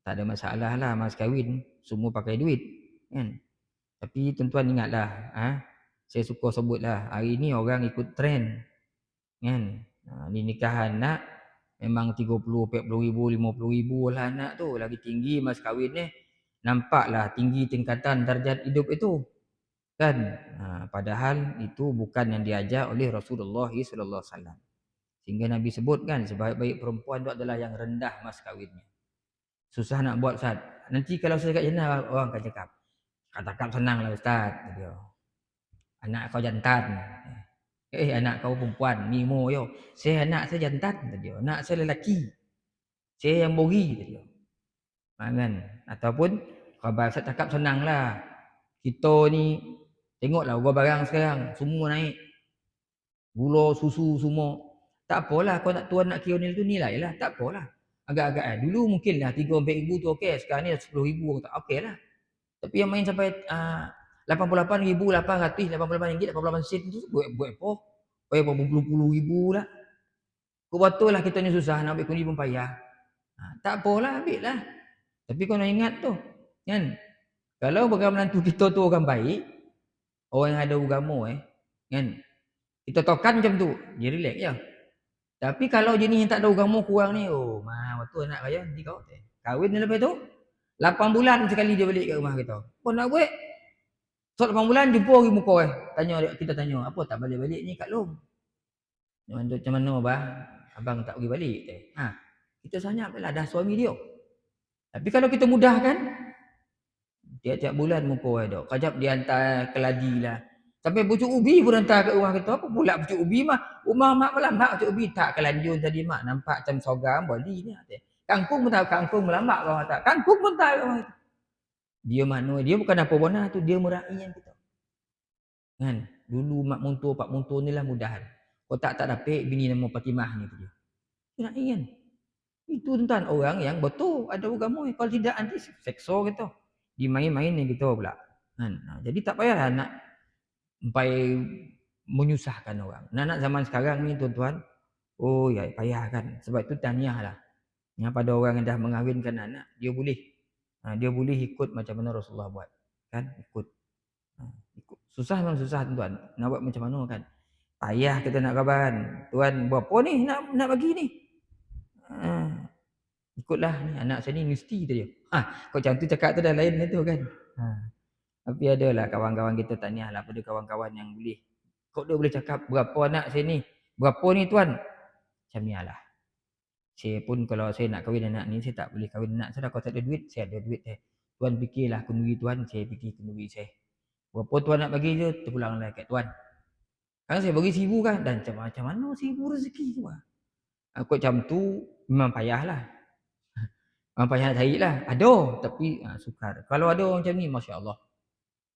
tak ada masalah lah mas kahwin, semua pakai duit. Kan? Tapi tuan-tuan ingatlah, saya suka sebutlah, hari ni orang ikut trend. Kan? Ni nikahan nak memang 30, 40 ribu, 50 ribu lah anak tu. Lagi tinggi mas kahwin ni. Nampaklah tinggi tingkatan darjat hidup itu. Kan? Padahal itu bukan yang diajar oleh Rasulullah SAW. Sehingga Nabi sebut kan, sebaik-baik perempuan itu adalah yang rendah mas kahwinnya. Susah nak buat Ustaz. Nanti kalau saya kat jannah orang akan cakap. Cakap senang lah Ustaz. Anak kau jantan. Anak kau perempuan. Ni mo yo. Saya anak saya jantan. Anak saya lelaki. Saya yang bori. Kan? Ataupun kalau Ustaz cakap senang lah. Kita ni tengoklah barang sekarang. Semua naik. Gula, susu semua. Tak apalah kau nak tuan nak kira nilai tu nilai lah. Tak apalah. Agak-agak dulu mungkin lah 3-4 ribu tu okey. Sekarang ni 10 ribu tak okey lah. Tapi yang main sampai 88,888 ringgit 88 sen tu buat apa? Bayar berpuluh-puluh ribu lah. Kau betul lah kita ni susah nak ambil kundi pun payah. Tak apalah ambil lah. Tapi kau nak ingat tu. Kan? Kalau bagai menantu kita tu orang baik. Orang yang ada agama kan? Kita tokan macam tu. Dia relax je. Tapi kalau jenis yang tak ada agama kurang ni. Oh betul nak kaya nanti kau. Kahwin ni lepas tu. 8 bulan sekali dia balik ke rumah kita. Apa nak buat? So 8 bulan jumpa lagi muka kita tanya, apa tak balik-balik ni Kak Long? Macam mana abang? Abang tak pergi balik. Kita senyap lah dah suami dia. Tapi kalau kita mudahkan, tiap-tiap bulan muka ada. Kajap dia hantar keladi lah. Sampai pucuk ubi pun hantar kat rumah kita. Apa pula pucuk ubi mah? Rumah mak melambak pucuk ubi. Tak kelanjun tadi mak. Nampak macam sorghum bali ni. Kangkung pun tak. Kangkung melambak kau tak. Kangkung pun tak. Dia mana? Dia bukan apa bona tu. Dia meraihkan kita. Kan? Dulu mak muntur, pak muntur ni lah mudahan. Kau tak dapat bini nama Fatimah ni tu dia. Meraihkan. Itu tuan orang yang betul ada agama. Kalau tidak nanti seksa kita. Dimain-main ni kita pula. Kan? Jadi tak payahlah nak sampai menyusahkan orang. Anak zaman sekarang ni tuan-tuan. Oh ya payah kan. Sebab itu tahniah lah. Yang pada orang yang dah mengahwinkan anak. Dia boleh. Dia boleh ikut macam mana Rasulullah buat. Kan? Ikut. Susah memang susah tuan. Nak buat macam mana kan. Payah kita nak kabar. Tuan berapa ni nak bagi ni. Ikutlah ni anak saya ni mesti tu dia. Kau macam tu cakap tu dah lain lah tu kan. Tapi adalah kawan-kawan kita tahniah lah pada kawan-kawan yang boleh. Kau dia boleh cakap berapa anak saya ni. Berapa ni tuan. Macam ni lah. Saya pun kalau saya nak kahwin anak ni, saya tak boleh kahwin anak saya dah. Kalau tak ada duit, saya ada duit saya. Tuan fikirlah kenduri tuan, saya fikir kenduri saya. Berapa tuan nak bagi je, terpulanglah kat tuan. Kan saya bagi 1,000 kan, dan macam mana 1,000 rezeki tu lah. Aku macam tu, memang payahlah. Memang payah carilah. Ada, tapi sukar. Kalau ada orang macam ni, Masya Allah.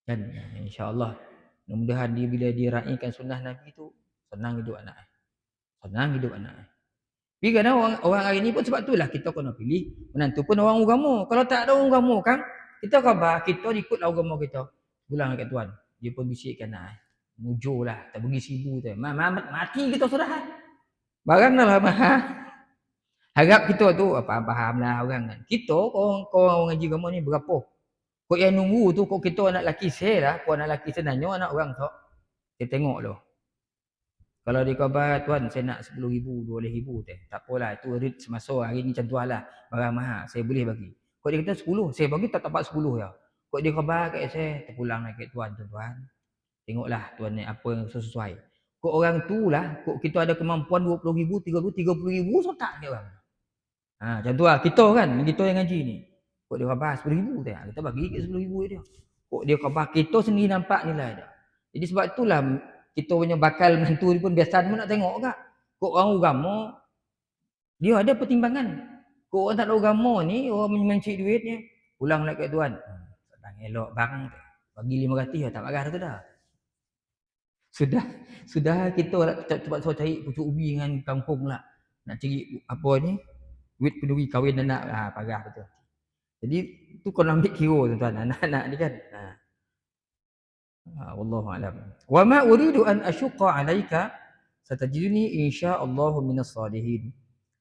Dan insya-Allah mudah-mudahan dia bila dia raikan sunnah Nabi tu senang hidup anak. Senang hidup anak. Tapi kadang orang hari ni pun sebab itulah kita kena pilih menantu pun orang agama. Kalau tak ada orang agama kan, kita khabar kita ikutlah agama kita. Pulang dekat tuan. Dia pun bisikkan anak. Mujurlah, tak bagi 1,000 tu. Mati kita sudah. Barang dah lah mahal. Harap kita tu faham-fahamlah orang kan. Kita orang ngaji agama ni berapa? Kok yang nunggu tu kok kita anak lelaki saya lah, kok anak lelaki senangnya anak orang tak. Saya tengok tu. Kalau dia khabar, tuan saya nak 10,000, 12,000 teh. Tak apalah, itu rit semasa hari ni macam tu lah. Barang mahal, saya boleh bagi. Kok dia kata 10, saya bagi tak dapat 10 ya. Kok dia khabar kat saya, terpulang lagi kat tuan, tuan. Tengoklah tuan ni apa yang sesuai. Kok orang tu lah, kok kita ada kemampuan 20,000, 30,000, so tak dia orang. Macam tu lah, kita kan, kita yang ngaji ni. Kok dia khabar 10,000 teh. Kita bagi ke 10,000 dia. Kok dia khabar, kita sendiri nampak nilai dia. Jadi sebab itulah kita punya bakal menantu ni pun biasa pun nak tengok kak. Kok orang agama dia ada pertimbangan. Kok orang tak ada agama ni, orang mencik duit ni, pulang nak kat tuan. Sedang elok bang, bagi 500 tak marah tu dah. Sudah kita cepat cari pucuk ubi dengan kampung lah. Nak cari apa ni? Duit kenduri kahwin anak. Parah betul. Jadi tu kau ambil kira tuan-tuan, anak-anak ni kan. Wallahu a'lam. Wa ma uridu an asyqa 'alaika satajiduni insyaallahu minas salihin.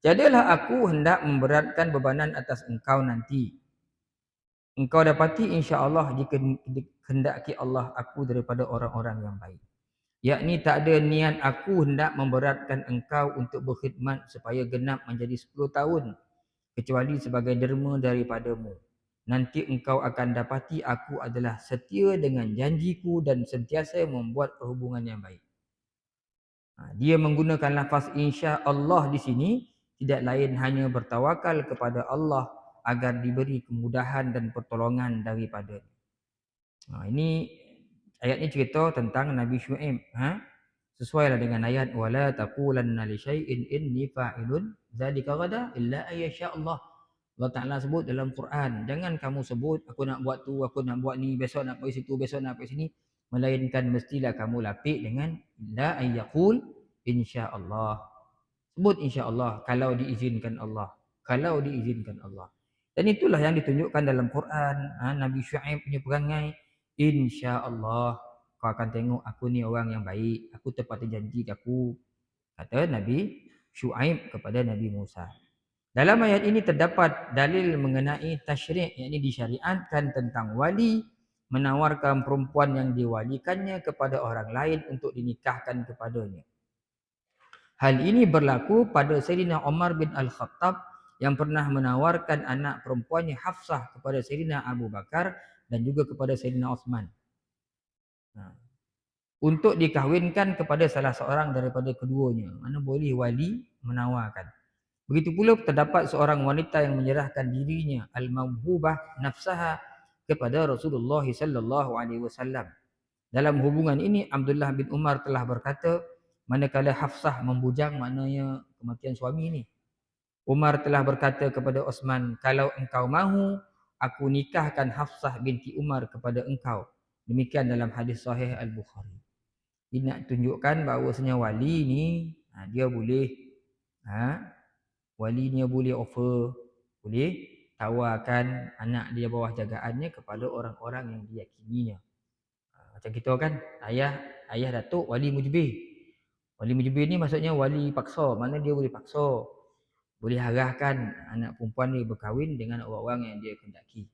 Jadilah aku hendak memberatkan bebanan atas engkau nanti. Engkau dapati insya-Allah jika kehendaki Allah aku daripada orang-orang yang baik. Yakni tak ada niat aku hendak memberatkan engkau untuk berkhidmat supaya genap menjadi 10 tahun kecuali sebagai derma daripadamu. Nanti engkau akan dapati aku adalah setia dengan janjiku dan sentiasa membuat perhubungan yang baik. Dia menggunakan lafaz insya-Allah di sini tidak lain hanya bertawakal kepada Allah agar diberi kemudahan dan pertolongan daripada. Ini ayat ni cerita tentang Nabi Syuaib. Sesuailah dengan ayat wala taqulanna li syai'in inni fa'ilun dzalika ghada illa ayyasha Allah. Allah Ta'ala sebut dalam Quran, jangan kamu sebut aku nak buat tu, aku nak buat ni, besok nak pergi situ, besok nak pergi sini, melainkan mestilah kamu lapik dengan la ayyaqul insya-Allah. Sebut insya-Allah kalau diizinkan Allah. Kalau diizinkan Allah. Dan itulah yang ditunjukkan dalam Quran. Nabi Syuaib punya perangai insya-Allah. Kau akan tengok aku ni orang yang baik. Aku tepati janji aku. Kata Nabi Syuaib kepada Nabi Musa. Dalam ayat ini terdapat dalil mengenai tasyri', yakni disyariatkan tentang wali menawarkan perempuan yang diwalikannya kepada orang lain untuk dinikahkan kepadanya. Hal ini berlaku pada Sayyidina Umar bin Al-Khattab yang pernah menawarkan anak perempuannya Hafsah kepada Sayyidina Abu Bakar dan juga kepada Sayyidina Uthman. Untuk dikahwinkan kepada salah seorang daripada keduanya. Mana boleh wali menawarkan. Begitu pula terdapat seorang wanita yang menyerahkan dirinya al-mawhubah nafsaha kepada Rasulullah sallallahu alaihi wasallam. Dalam hubungan ini Abdullah bin Umar telah berkata, manakala Hafsah membujang, maknanya kematian suami ni. Umar telah berkata kepada Osman, kalau engkau mahu, aku nikahkan Hafsah binti Umar kepada engkau. Demikian dalam hadis sahih Al-Bukhari. Ini nak tunjukkan bahawasanya wali ni dia boleh wali ni boleh offer, boleh tawarkan anak dia bawah jagaannya kepada orang-orang yang diyakininya. Macam kita kan, ayah datuk wali mujbir. Wali mujbir ni maksudnya wali paksa, mana dia boleh paksa. Boleh arahkan anak perempuan ni berkahwin dengan orang-orang yang dia kehendaki.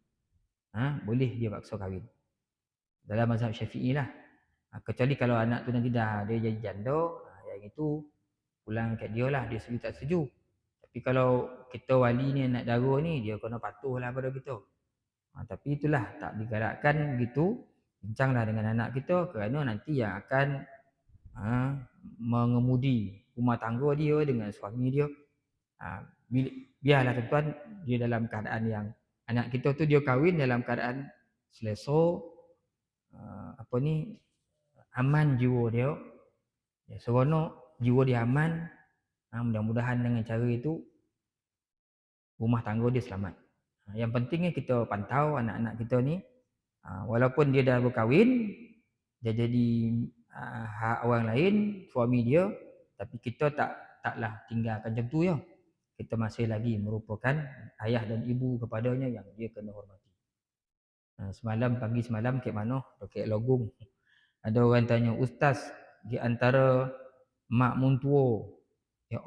Boleh dia paksa kahwin. Dalam mazhab Syafi'i lah. Kecuali kalau anak tu nanti dah dia jadi janda, yang itu pulang kat dia lah, dia setuju tak setuju. Tapi kalau kita wali ni anak dara ni, dia kena patuhlah pada kita. Tapi itulah tak digalakkan begitu. Bincanglah dengan anak kita kerana nanti yang akan mengemudi rumah tangga dia dengan suami dia. biarlah tuan-tuan dia dalam keadaan yang anak kita tu dia kahwin dalam keadaan selesa, apa ni, aman jiwa dia, seronok, jiwa dia aman. Mudah-mudahan dengan cara itu rumah tangga dia selamat. Yang pentingnya kita pantau anak-anak kita ni, walaupun dia dah berkahwin, dia jadi hak orang lain, suami dia, tapi kita taklah tinggalkan macam tu ya. Kita masih lagi merupakan ayah dan ibu kepadanya yang dia kena hormati. Pagi semalam kat mana? Dekat Logong. Ada orang tanya, "Ustaz, di antara mak mentua,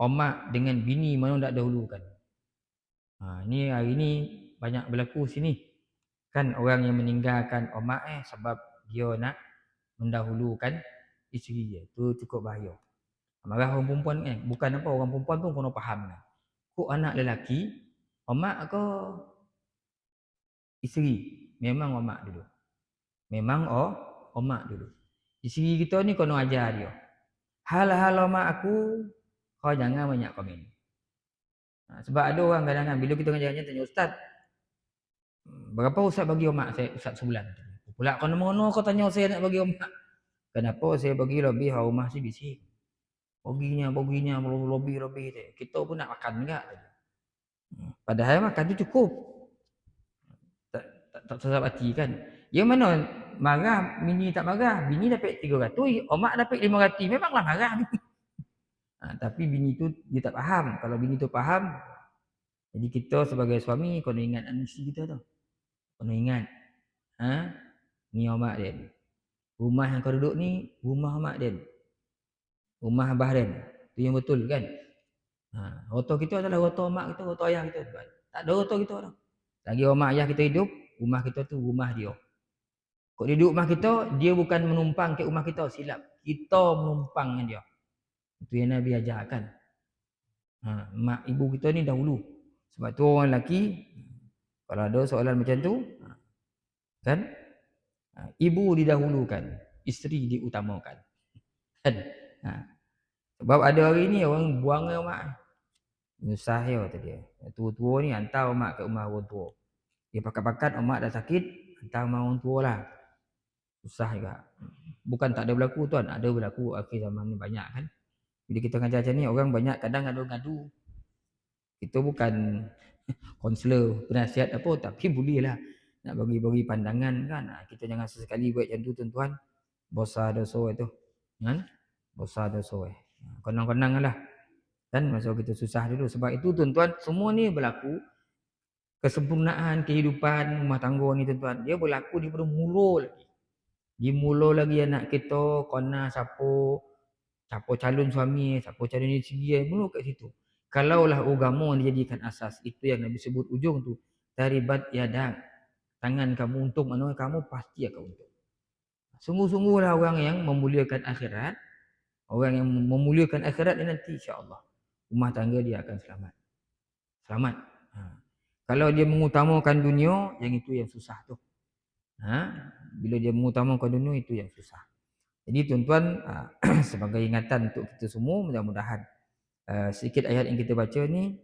omak dengan bini mana nak dahulukan?" Ni hari ni banyak berlaku sini. Kan orang yang meninggalkan omak sebab dia nak mendahulukan isteri dia. Tu cukup bahaya. Marah orang perempuan bukan apa, orang perempuan pun kena faham. Kok anak lelaki, omak ke isteri? Memang omak dulu. Memang omak dulu. Isteri kita ni kena ajar dia. Hal-hal omak aku, kau jangan banyak komen. Sebab ada orang kadang-kadang bila kita ngajar-ngajar tanya, "Ustaz, berapa Ustaz bagi omak saya Ustaz sebulan?" Pula kau mana kau tanya saya nak bagi omak? Kenapa saya bagi lebih rumah si bisik? Baginya, lebih. Kita pun nak makan enggak? Padahal makan tu cukup. Tak sedap hati kan. Yang mana marah, bini tak marah. Bini dapat 300, omak dapat 500. Memanglah marah. Tapi bini tu dia tak faham. Kalau bini tu faham, jadi kita sebagai suami kena ingat isteri kita tu. Kena ingat. Ni omak dia. Rumah yang kau duduk ni, rumah omak dia. Rumah abah dia. Tu yang betul kan? Roto kita adalah roto omak kita, roto ayah kita. Tak ada roto kita dah. Lagi omak ayah kita hidup, rumah kita tu rumah dia. Kok dia duduk rumah kita, dia bukan menumpang ke rumah kita, silap. Kita menumpang dengan dia. Itu yang Nabi ajarkan. Mak ibu kita ni dahulu. Sebab tu orang lelaki, kalau ada soalan macam tu, kan? Ibu didahulukan, isteri diutamakan. Kan? Sebab ada hari ni orang buang mak. Nyusah ya kata dia. Tua-tua ni hantar mak ke rumah orang tua. Dia pakat-pakat mak dah sakit, hantar rumah orang tua lah. Susah juga. Bukan tak ada berlaku tuan, ada berlaku akhir zaman ni banyak kan. Bila kita ngajar macam ni, orang banyak kadang ngadu-ngadu. Kita bukan konselor, penasihat apa, tapi bolehlah nak bagi-bagi pandangan kan. Kita jangan sesekali buat macam tu tuan-tuan. Bosa dosa itu. Kan? Bosa dosa Konang-konang lah. Kan masa kita susah dulu. Sebab itu tuan-tuan, semua ni berlaku. Kesempurnaan kehidupan rumah tangga ni tuan-tuan, dia berlaku di mula lagi. Di mula lagi anak kita, kona siapa calon suami, siapa calon isteri, mula kat situ. Kalaulah agama dijadikan asas, itu yang Nabi sebut ujung tu, taribat yadak, tangan kamu untung, mana kamu pasti akan untung. Sungguh-sungguhlah orang yang memuliakan akhirat, orang yang memuliakan akhirat dan nanti insya-Allah rumah tangga dia akan selamat. Selamat. Kalau dia mengutamakan dunia, yang itu yang susah tu. Bila dia mengutamakan dunia, itu yang susah. Jadi tuan-tuan, sebagai ingatan untuk kita semua, mudah-mudahan sedikit ayat yang kita baca ni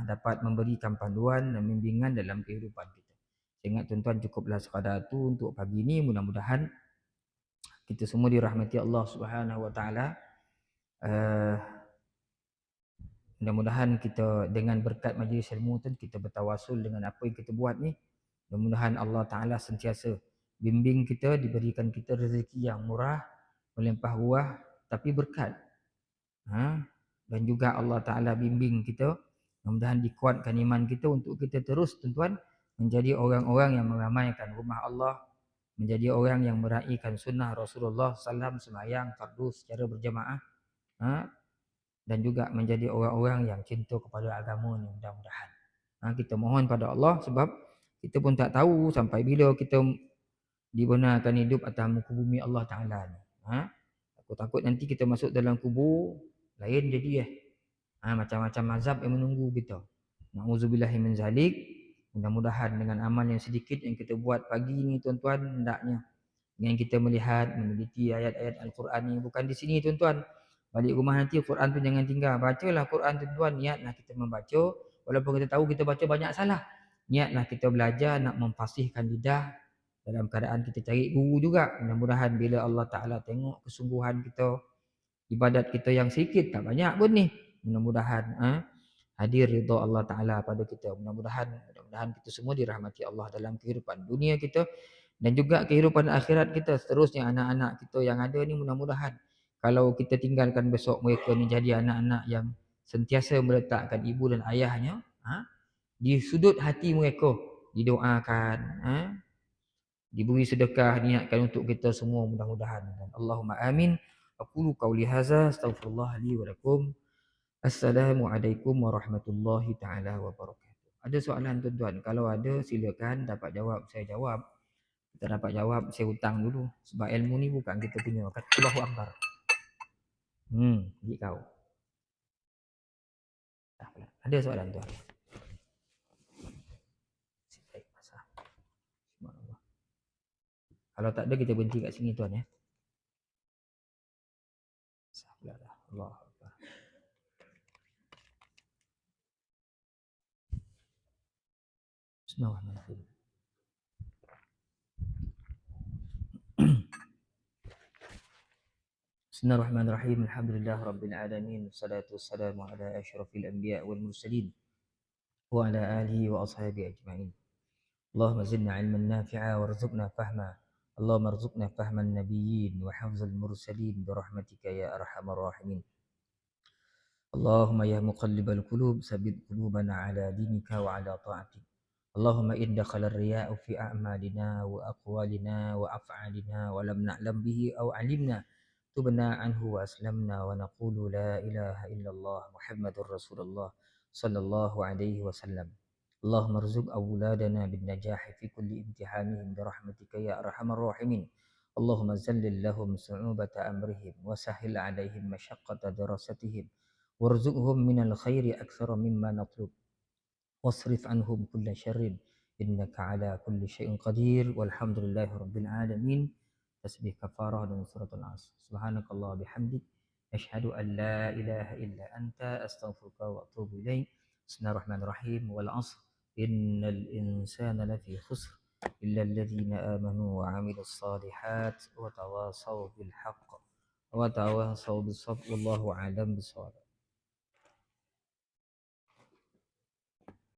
dapat memberikan panduan dan bimbingan dalam kehidupan kita. Saya ingat tuan-tuan cukuplah sekadar tu untuk pagi ni. Mudah-mudahan kita semua dirahmati Allah Subhanahu Wa Taala. Mudah-mudahan kita dengan berkat majlis ilmu tu, kita bertawasul dengan apa yang kita buat ni. Mudah-mudahan Allah Ta'ala sentiasa bimbing kita, diberikan kita rezeki yang murah, melimpah ruah, tapi berkat. Dan juga Allah Ta'ala bimbing kita, mudah-mudahan dikuatkan iman kita untuk kita terus tuan-tuan menjadi orang-orang yang meramaikan rumah Allah, menjadi orang yang meraihkan sunnah Rasulullah SAW sembahyang fardu secara berjamaah, dan juga menjadi orang-orang yang cinta kepada agama ni mudah-mudahan. Kita mohon pada Allah sebab kita pun tak tahu sampai bila kita dibenarkan hidup atas muka bumi Allah Ta'ala ni. Aku takut nanti kita masuk dalam kubur, lain jadi macam-macam azab yang menunggu kita. Na'udzubillahi min zalik. Mudah-mudahan dengan amal yang sedikit yang kita buat pagi ni tuan-tuan, hendaknya dengan kita melihat, meneliti ayat-ayat Al-Quran ni. Bukan di sini tuan-tuan. Balik rumah nanti Quran tu jangan tinggal. Bacalah Quran tuan-tuan, niatlah kita membaca. Walaupun kita tahu kita baca banyak salah. Niatlah kita belajar nak memfasihkan lidah dalam keadaan kita cari guru juga. Mudah-mudahan bila Allah Ta'ala tengok kesungguhan kita, ibadat kita yang sikit tak banyak pun ni. Mudah-mudahan hadir ridha Allah Ta'ala pada kita. Mudah-mudahan kita semua dirahmati Allah dalam kehidupan dunia kita dan juga kehidupan akhirat kita. Seterusnya anak-anak kita yang ada ni mudah-mudahan kalau kita tinggalkan besok mereka ni jadi anak-anak yang sentiasa meletakkan ibu dan ayahnya di sudut hati mereka, didoakan, diberi sedekah, niatkan untuk kita semua mudah-mudahan. Allahumma amin. Aqulu qawli hadza astaghfirullah li wa lakum. Assalamualaikum warahmatullahi taala wabarakatuh. Ada soalan tuan-tuan? Kalau ada silakan, dapat jawab saya jawab. Tak dapat jawab saya hutang dulu sebab ilmu ni bukan kita punya. Kata Allahu Akbar. Gigi kau. Ada soalan tuan? Kalau tak ada kita berhenti kat sini tuan ya. Allah Akbar. Bismillahirrahmanirrahim. Bismillahirrahmanirrahim. Alhamdulillah rabbil alamin. Wassalatu wassalamu ala asyrafil anbiya wal mursalin wa ala alihi wa ashabihi ajma'in. Allahumma zidna ilman nafi'a warzuqna fahma. Allahumma arzuqna fahman nabiyyin wa hafzal mursalin birahmatika ya arhamar rahimin. Allahumma ya muqallibal qulub sabbit qulubana ala dinika wa ala ta'atik. Allahumma in dakhala ar-riya'u fi a'malina wa aqwalina wa af'alina wa lam na'lam bihi aw 'alimna tubna anhu wa aslamna wa naqulu la ilaha illallah Muhammadur Rasulullah sallallahu alaihi wasallam. Allahumma arzuq awladana bin najahi fi kulli imtihanihim bi rahmatika ya arhamar rahimin. Allahumma zallil lahum su'ubata amrihim wa sahhil 'alaihim mashaqqata dirasatihim warzuqhum minal khairi aktsara mimma natlub wasrif anhum kulla syarrin innaka ala kulli syai'in qadir walhamdulillahi rabbil alamin. Tasbih kafarah dan suratul Asr. Subhanakallah bihamdik asyhadu an la ilaha illa anta astaghfiruka wa atubu ilaik. Bismillahirrahmanirrahim. Wal 'asr innal insana lafi khusr illa alladhina amanu wa 'amilus shalihat wa tawasaw bil haqq wa tawasaw bis sabr wallahu a'lam bissawab.